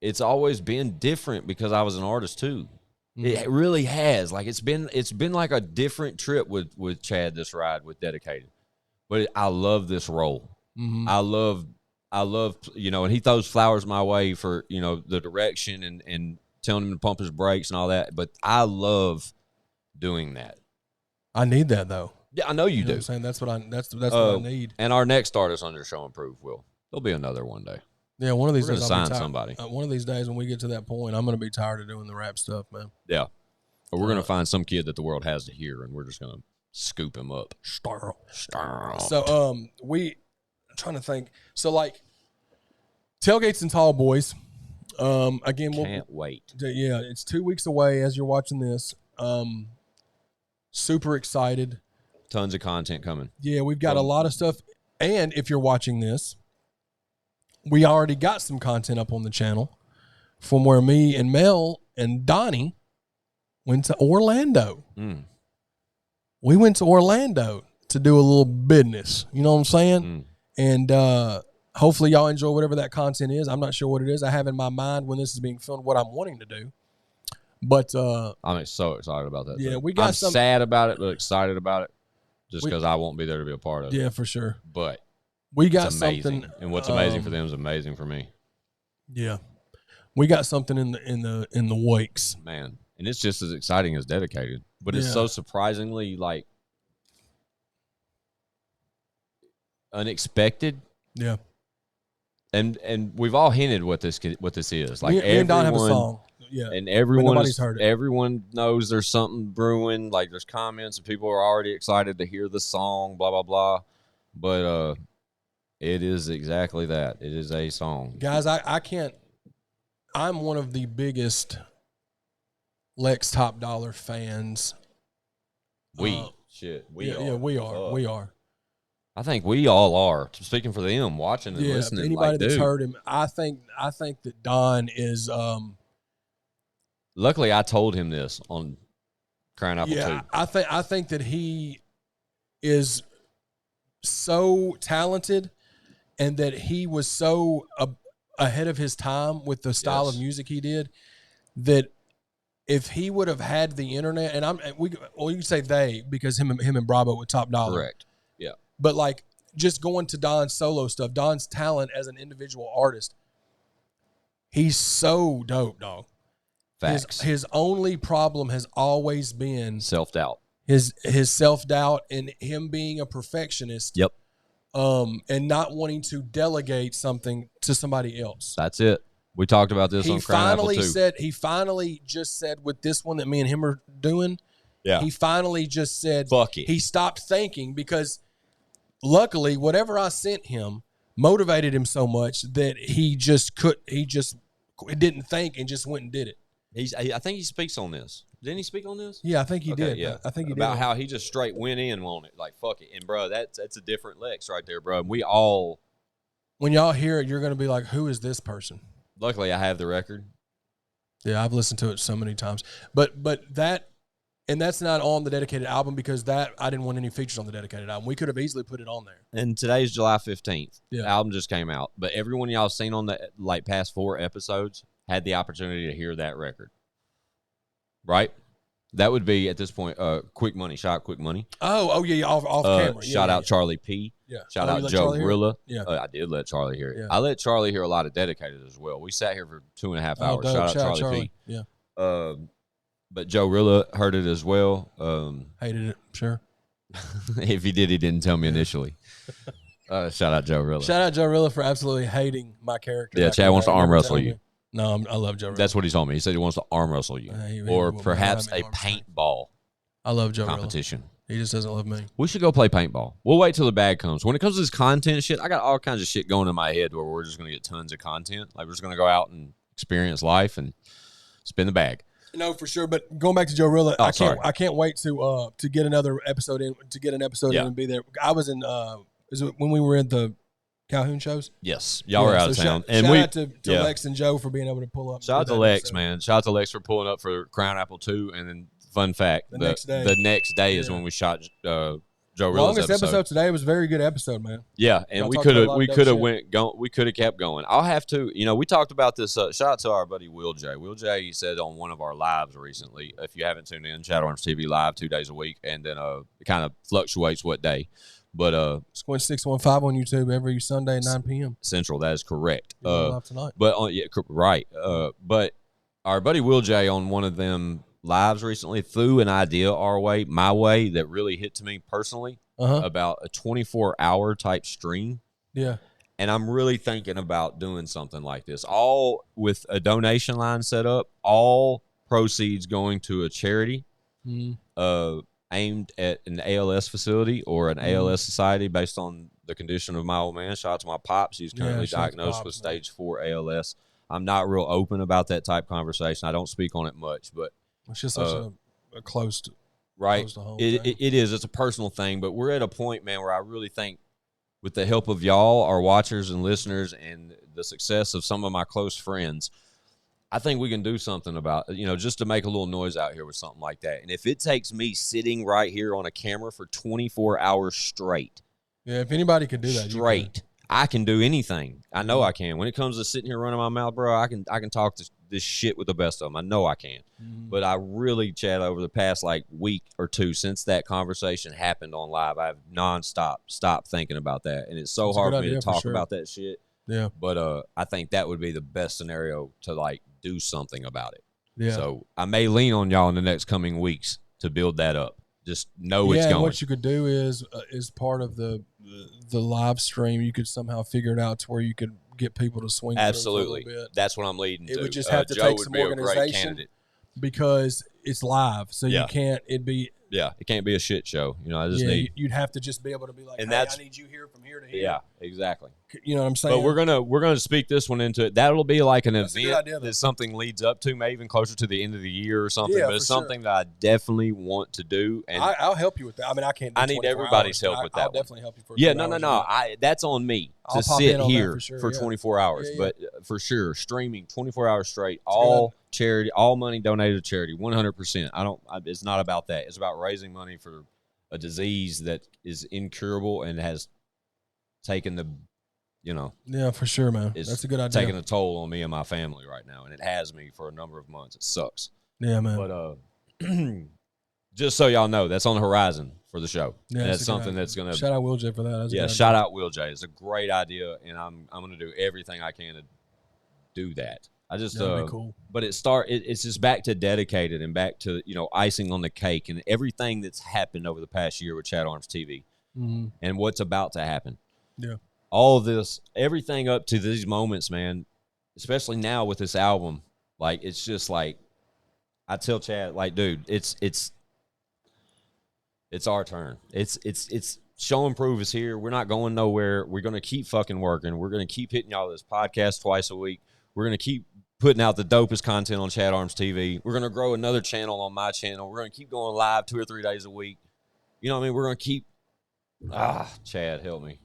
Speaker 2: it's always been different because I was an artist too. It really has. Like it's been like a different trip with Chad this ride with Dedicated. But I love this role. I love, and he throws flowers my way for, the direction and telling him to pump his brakes and all that. But I love doing that.
Speaker 5: I need that though.
Speaker 2: Yeah, I know you do.
Speaker 5: Know what I'm saying? That's what I need.
Speaker 2: And our next artist under Show and Prove there'll be another one day.
Speaker 5: Yeah, one of these days
Speaker 2: I'll sign somebody.
Speaker 5: One of these days when we get to that point, I'm going to be tired of doing the rap stuff, man.
Speaker 2: Yeah. But we're going to find some kid that the world has to hear, and we're just going to scoop him up.
Speaker 5: Star. So, I'm trying to think. So, like, Tailgates and Tall Boys. Again,
Speaker 2: can't wait.
Speaker 5: Yeah, it's 2 weeks away as you're watching this. Super excited.
Speaker 2: Tons of content coming.
Speaker 5: Yeah, we've got a lot of stuff. And if you're watching this, we already got some content up on the channel from where me and Mel and Donnie went to Orlando. We went to Orlando to do a little business. You know what I'm saying? And hopefully y'all enjoy whatever that content is. I'm not sure what it is. I have in my mind when this is being filmed what I'm wanting to do. But
Speaker 2: I'm so excited about that.
Speaker 5: Yeah, we got
Speaker 2: I'm sad about it, but excited about it just because I won't be there to be a part of it.
Speaker 5: Yeah, for sure.
Speaker 2: But
Speaker 5: we got
Speaker 2: it's amazing.
Speaker 5: something,
Speaker 2: and what's amazing for them is amazing for me.
Speaker 5: Yeah, we got something in the wakes,
Speaker 2: man, and it's just as exciting as Dedicated, but it's so surprisingly like unexpected.
Speaker 5: Yeah,
Speaker 2: and we've all hinted what this is. Like
Speaker 5: me and Don have a song. Yeah,
Speaker 2: and
Speaker 5: nobody's heard it.
Speaker 2: Everyone knows there's something brewing. Like there's comments and people are already excited to hear the song. Blah blah blah. But it is exactly that. It is a song,
Speaker 5: guys. I can't. I'm one of the biggest Lex TopDollar fans.
Speaker 2: We
Speaker 5: are. We are.
Speaker 2: I think we all are. Speaking for them, watching and listening.
Speaker 5: Anybody that's heard him, I think that Don is.
Speaker 2: Luckily, I told him this on Crying Apple 2.
Speaker 5: I think that he is so talented, and that he was so ahead of his time with the style of music he did, that if he would have had the internet, and you can say they because him and Bravo with TopDollar,
Speaker 2: correct, yeah.
Speaker 5: But like just going to Don's solo stuff, Don's talent as an individual artist, he's so dope, dog.
Speaker 2: Facts.
Speaker 5: His only problem has always been
Speaker 2: self-doubt.
Speaker 5: His self-doubt and him being a perfectionist.
Speaker 2: Yep.
Speaker 5: and not wanting to delegate something to somebody else.
Speaker 2: That's it. We talked about this on Crown Apple too.
Speaker 5: He finally just said with this one that me and him are doing.
Speaker 2: Yeah.
Speaker 5: He finally just said,
Speaker 2: fuck it.
Speaker 5: He stopped thinking because luckily whatever I sent him motivated him so much that he didn't think and just went and did it.
Speaker 2: I think he speaks on this. Didn't he speak on this?
Speaker 5: Yeah, I think he did.
Speaker 2: Yeah,
Speaker 5: I think he
Speaker 2: about
Speaker 5: did.
Speaker 2: how he just straight went in on it, like fuck it. And bro, that's a different Lex right there, bro. We all,
Speaker 5: when y'all hear it, you're gonna be like, who is this person?
Speaker 2: Luckily, I have the record.
Speaker 5: Yeah, I've listened to it so many times. But that's not on the dedicated album because that I didn't want any features on the dedicated album. We could have easily put it on there.
Speaker 2: And today's July 15th.
Speaker 5: Yeah.
Speaker 2: The album just came out, but everyone y'all seen on the past 4 episodes had the opportunity to hear that record. Right? That would be at this point Quick Money, shout out Quick Money.
Speaker 5: Oh yeah, off camera.
Speaker 2: Shout out Charlie P.
Speaker 5: Yeah.
Speaker 2: Shout out Joe Rilla.
Speaker 5: Yeah.
Speaker 2: I did let Charlie hear it.
Speaker 5: Yeah.
Speaker 2: I let Charlie hear a lot of dedicated as well. We sat here for 2.5 hours.
Speaker 5: Dope.
Speaker 2: Shout out Charlie P.
Speaker 5: Yeah.
Speaker 2: But Joe Rilla heard it as well.
Speaker 5: Hated it, sure.
Speaker 2: If he did, he didn't tell me initially. Shout out Joe Rilla.
Speaker 5: Shout out Joe Rilla for absolutely hating my character.
Speaker 2: Yeah, Chad wants to arm wrestle you.
Speaker 5: No, I love Joe Rilla.
Speaker 2: That's what he told me. He said he wants to arm wrestle you. Or perhaps a paintball
Speaker 5: I love Joe
Speaker 2: competition.
Speaker 5: Rilla. He just doesn't love me.
Speaker 2: We should go play paintball. We'll wait till the bag comes. When it comes to this content shit, I got all kinds of shit going in my head where we're just going to get tons of content. Like we're just going to go out and experience life and spin the bag.
Speaker 5: No, for sure. But going back to Joe Rilla,
Speaker 2: sorry.
Speaker 5: I can't wait to get another episode in, in and be there. I was in is it when we were at the Calhoun shows?
Speaker 2: Yes, y'all were out of town,
Speaker 5: and shout out to Lex and Joe for being able to pull up.
Speaker 2: Shout out to Lex, man. Shout out to Lex for pulling up for Crown Apple 2, and then fun fact, the next day is when we shot Joe Rilla's
Speaker 5: longest episode today. Was a very good episode, man.
Speaker 2: Yeah, and we could have kept going. I'll have to, we talked about this. Shout out to our buddy Will J. Will J. He said on one of our lives recently, if you haven't tuned in, ChadArmesTV live 2 days a week, and then it kind of fluctuates what day. But
Speaker 5: Squints 615 on YouTube every Sunday at 9 p.m.
Speaker 2: Central. That is correct.
Speaker 5: Live tonight.
Speaker 2: But right. But our buddy Will J. on one of them lives recently threw an idea my way that really hit to me personally about a 24-hour type stream.
Speaker 5: Yeah.
Speaker 2: And I'm really thinking about doing something like this, all with a donation line set up, all proceeds going to a charity aimed at an ALS facility or an ALS society based on the condition of my old man. Shout out to my pops. He's currently diagnosed with stage 4 ALS. I'm not real open about that type of conversation. I don't speak on it much, but
Speaker 5: it's just such a close to
Speaker 2: It is. It's a personal thing, but we're at a point, man, where I really think with the help of y'all, our watchers and listeners, and the success of some of my close friends, I think we can do something about, just to make a little noise out here with something like that. And if it takes me sitting right here on a camera for 24 hours straight.
Speaker 5: Yeah, if anybody could do that.
Speaker 2: Straight. I can do anything. I know I can. When it comes to sitting here running my mouth, bro, I can talk this shit with the best of them. I know I can. But I really, Chad, over the past week or two since that conversation happened on live, I've stopped thinking about that. And it's so hard for me to talk about that shit.
Speaker 5: Yeah.
Speaker 2: But I think that would be the best scenario to do something about it.
Speaker 5: Yeah.
Speaker 2: So I may lean on y'all in the next coming weeks to build that up. Just know it's going.
Speaker 5: What you could do is part of the live stream, you could somehow figure it out to where you could get people to swing.
Speaker 2: Absolutely.
Speaker 5: Through a little bit.
Speaker 2: That's what I'm leading to.
Speaker 5: It would just have to
Speaker 2: Joe
Speaker 5: take some organization because it's live, so you can't.
Speaker 2: It can't be a shit show.
Speaker 5: You'd have to just be able to be like, I need you here from here to here.
Speaker 2: Yeah, exactly.
Speaker 5: You know what I'm saying?
Speaker 2: But we're gonna speak this one into it. That'll be like an event that something leads up to, maybe even closer to the end of the year or something.
Speaker 5: Yeah,
Speaker 2: but it's something that I definitely want to do. And
Speaker 5: I'll help you with that. I mean, I can't.
Speaker 2: I need everybody's help with that.
Speaker 5: I'll definitely help you. For
Speaker 2: no. That's on me to sit here for 24 hours. But for sure, streaming 24 hours straight, all charity, all money donated to charity, 100%. It's not about that. It's about raising money for a disease that is incurable and has taken the,
Speaker 5: Yeah, for sure, man. That's a good idea.
Speaker 2: Taking a toll on me and my family right now, and it has me for a number of months. It sucks.
Speaker 5: Yeah, man.
Speaker 2: But just so y'all know, that's on the horizon for the show.
Speaker 5: Yeah,
Speaker 2: that's something that's gonna
Speaker 5: shout out Will J for that.
Speaker 2: Shout out Will J. It's a great idea, and I'm gonna do everything I can to do that. I just
Speaker 5: that'd be cool.
Speaker 2: But it's just back to dedicated and back to icing on the cake and everything that's happened over the past year with ChadArmesTV and what's about to happen.
Speaker 5: Yeah.
Speaker 2: All of this, everything up to these moments, man, especially now with this album, like, it's just like, I tell Chad, like, dude, it's our turn. It's show and prove is here. We're not going nowhere. We're going to keep fucking working. We're going to keep hitting y'all this podcast twice a week. We're going to keep putting out the dopest content on ChadArmesTV. We're going to grow another channel on my channel. We're going to keep going live 2 or 3 days a week. You know what I mean? We're going to keep, Chad, help me.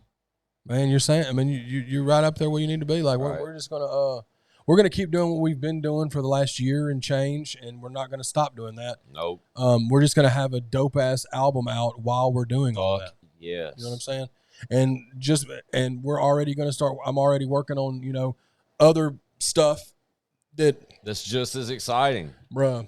Speaker 5: Man, you're saying, I mean, you're right up there where you need to be. Like, we're just going to, we're going to keep doing what we've been doing for the last year and change, and we're not going to stop doing that.
Speaker 2: Nope.
Speaker 5: We're just going to have a dope-ass album out while we're doing all that.
Speaker 2: Yes.
Speaker 5: You know what I'm saying? And we're already going to start, I'm already working on, you know, other stuff that's
Speaker 2: just as exciting.
Speaker 5: Bruh,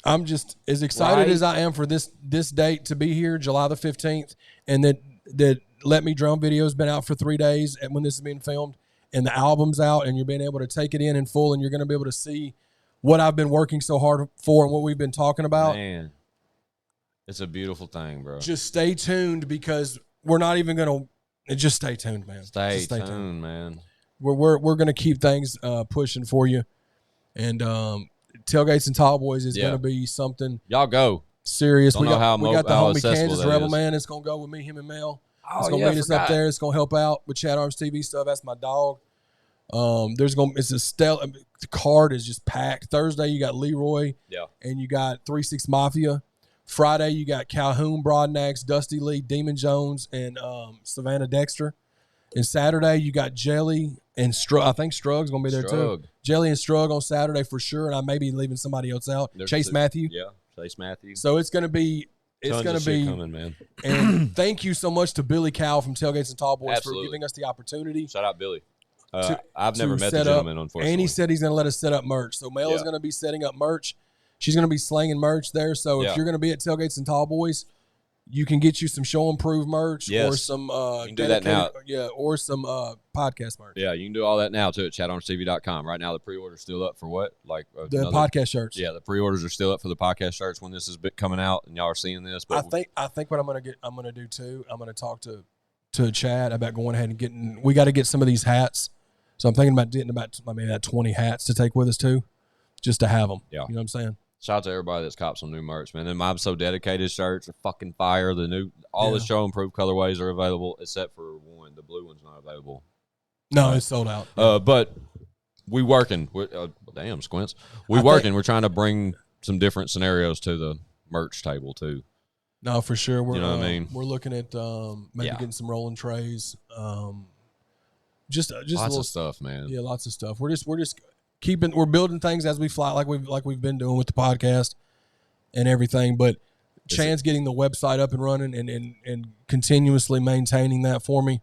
Speaker 5: I'm just as excited as I am for this date to be here, July the 15th, and that Let Me Drum video has been out for 3 days and when this is being filmed, and the album's out, and you're being able to take it in full, and you're going to be able to see what I've been working so hard for and what we've been talking about.
Speaker 2: Man, it's a beautiful thing, bro.
Speaker 5: Just stay tuned, because we're not even going to – just stay tuned, man.
Speaker 2: Stay tuned, man.
Speaker 5: We're going to keep things pushing for you. And Tailgates and Tall Boys is going to be something –
Speaker 2: y'all go.
Speaker 5: Serious.
Speaker 2: We got the homie
Speaker 5: Kansas Rebel Man. It's going to go with me, him, and Mel. It's going to meet us up there. It's going to help out with ChadArmesTV stuff. That's my dog. It's a stellar. The card is just packed. Thursday you got Leroy.
Speaker 2: Yeah.
Speaker 5: And you got 3-6 Mafia. Friday you got Calhoun, Broadnax, Dusty Lee, Demon Jones, and Savannah Dexter. And Saturday you got Jelly and Strug. I think Strug's going to be there too. Jelly and Strug on Saturday for sure. And I may be leaving somebody else out. Chase Matthew.
Speaker 2: Yeah. Chase Matthew.
Speaker 5: So it's going to be. It's going to be
Speaker 2: coming, man.
Speaker 5: And thank you so much to Billy Cow from Tailgates and Tall Boys for giving us the opportunity.
Speaker 2: Shout out Billy. I've never met the gentleman, unfortunately.
Speaker 5: And he said he's going to let us set up merch. So Mel is going to be setting up merch. She's going to be slanging merch there. So if you're going to be at Tailgates and Tall Boys, you can get you some show and prove merch or some
Speaker 2: you can do that now.
Speaker 5: Or some podcast merch.
Speaker 2: Yeah, you can do all that now too at ChadArmesTV.com. Right now the pre-order's still up for what? Like
Speaker 5: the podcast shirts.
Speaker 2: Yeah, the pre-orders are still up for the podcast shirts when this is coming out and y'all are seeing this. But
Speaker 5: I think what I'm gonna do too, I'm gonna talk to Chad about going ahead and we got to get some of these hats. So I'm thinking about getting about 20 hats to take with us too, just to have them. Yeah. You know what I'm saying?
Speaker 2: Shout out to everybody that's copped some new merch, man. Them I'm So Dedicated shirts are fucking fire. All the show and proof colorways are available except for one. The blue one's not available.
Speaker 5: No, it's sold out.
Speaker 2: But we working. Damn, Squints. We're trying to bring some different scenarios to the merch table too.
Speaker 5: No, for sure.
Speaker 2: You know what I mean?
Speaker 5: We're looking at maybe getting some rolling trays. Just
Speaker 2: lots of stuff, man.
Speaker 5: Yeah, lots of stuff. We're just we're building things as we fly, like we've been doing with the podcast and everything. But Chan's getting the website up and running and continuously maintaining that for me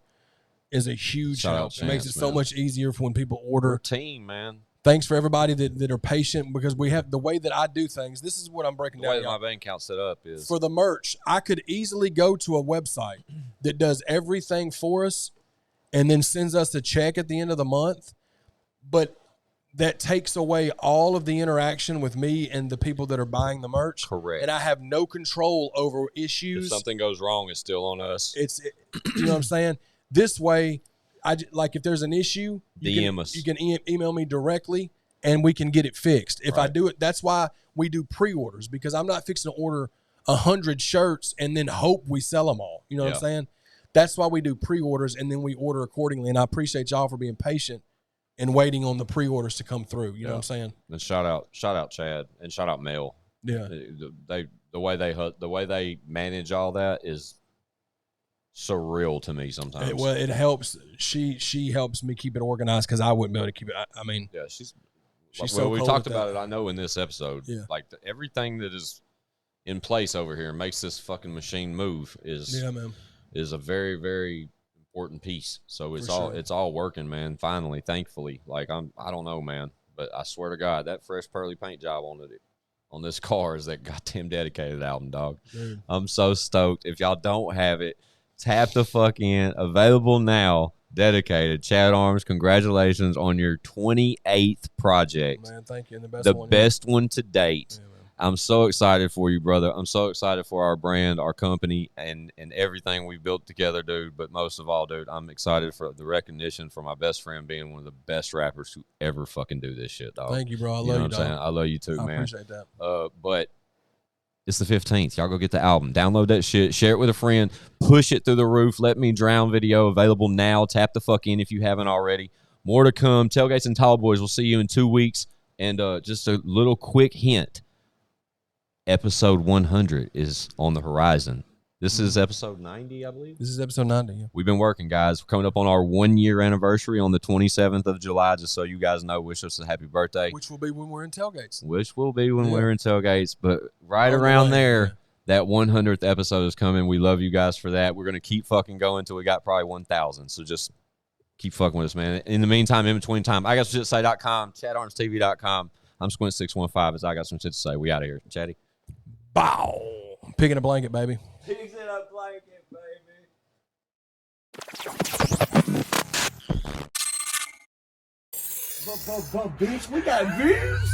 Speaker 5: is a huge help. It makes it so much easier for when people order.
Speaker 2: We're a team, man.
Speaker 5: Thanks for everybody that are patient, because we have the way that I do things. This is what I'm breaking down.
Speaker 2: The way that my bank account's set up is
Speaker 5: for the merch. I could easily go to a website that does everything for us and then sends us a check at the end of the month, but that takes away all of the interaction with me and the people that are buying the merch.
Speaker 2: Correct.
Speaker 5: And I have no control over issues.
Speaker 2: If something goes wrong, it's still on us.
Speaker 5: You know what I'm saying? This way, if there's an issue, you can email me directly and we can get it fixed. If I do it, that's why we do pre-orders, because I'm not fixing to order 100 shirts and then hope we sell them all. You know what I'm saying? That's why we do pre-orders and then we order accordingly. And I appreciate y'all for being patient and waiting on the pre-orders to come through. You know what I'm saying?
Speaker 2: And shout out Chad and shout out Mel.
Speaker 5: Yeah.
Speaker 2: The way they manage all that is surreal to me sometimes.
Speaker 5: It helps. She helps me keep it organized, because I wouldn't be able to keep it. I mean,
Speaker 2: yeah, she's
Speaker 5: so
Speaker 2: we
Speaker 5: cool
Speaker 2: talked
Speaker 5: with
Speaker 2: about
Speaker 5: that.
Speaker 2: it. I know in this episode, everything that is in place over here makes this fucking machine move is a very, very important piece. So it's all working, man. Finally, thankfully. Like I don't know, man, but I swear to God, that fresh pearly paint job on this car is that goddamn Dedicated album, dog. Dude. I'm so stoked. If y'all don't have it, tap the fuck in. Available now. Dedicated. Chad Arms, congratulations on your 28th project.
Speaker 5: Man, thank you. And
Speaker 2: the best one to date.
Speaker 5: Yeah,
Speaker 2: I'm so excited for you, brother. I'm so excited for our brand, our company, and everything we built together, dude. But most of all, dude, I'm excited for the recognition for my best friend being one of the best rappers to ever fucking do this shit, dog.
Speaker 5: Thank you, bro. I love
Speaker 2: know
Speaker 5: you,
Speaker 2: what I'm
Speaker 5: dog.
Speaker 2: saying? I love you too, man.
Speaker 5: I appreciate that.
Speaker 2: But it's the 15th. Y'all go get the album. Download that shit. Share it with a friend. Push it through the roof. Let Me Drown video available now. Tap the fuck in if you haven't already. More to come. Tailgates and Tall Boys. We'll see you in 2 weeks. And just a little quick hint. Episode 100 is on the horizon. This is episode 90, I believe.
Speaker 5: This is episode 90. Yeah.
Speaker 2: We've been working, guys. We're coming up on our 1 year anniversary on the 27th of July. Just so you guys know, wish us a happy birthday.
Speaker 5: Which will be when we're in tailgates.
Speaker 2: Which will be when we're in tailgates. But right around there, that 100th episode is coming. We love you guys for that. We're going to keep fucking going until we got probably 1,000. So just keep fucking with us, man. In the meantime, in between time, IGSSTS.com, ChadArmesTV.com. I'm Squints615. As I got some shit to say. We out of here. Chatty.
Speaker 5: Bow. Picking a blanket, baby.
Speaker 1: Pigs in a blanket, baby. Bitch, we got views.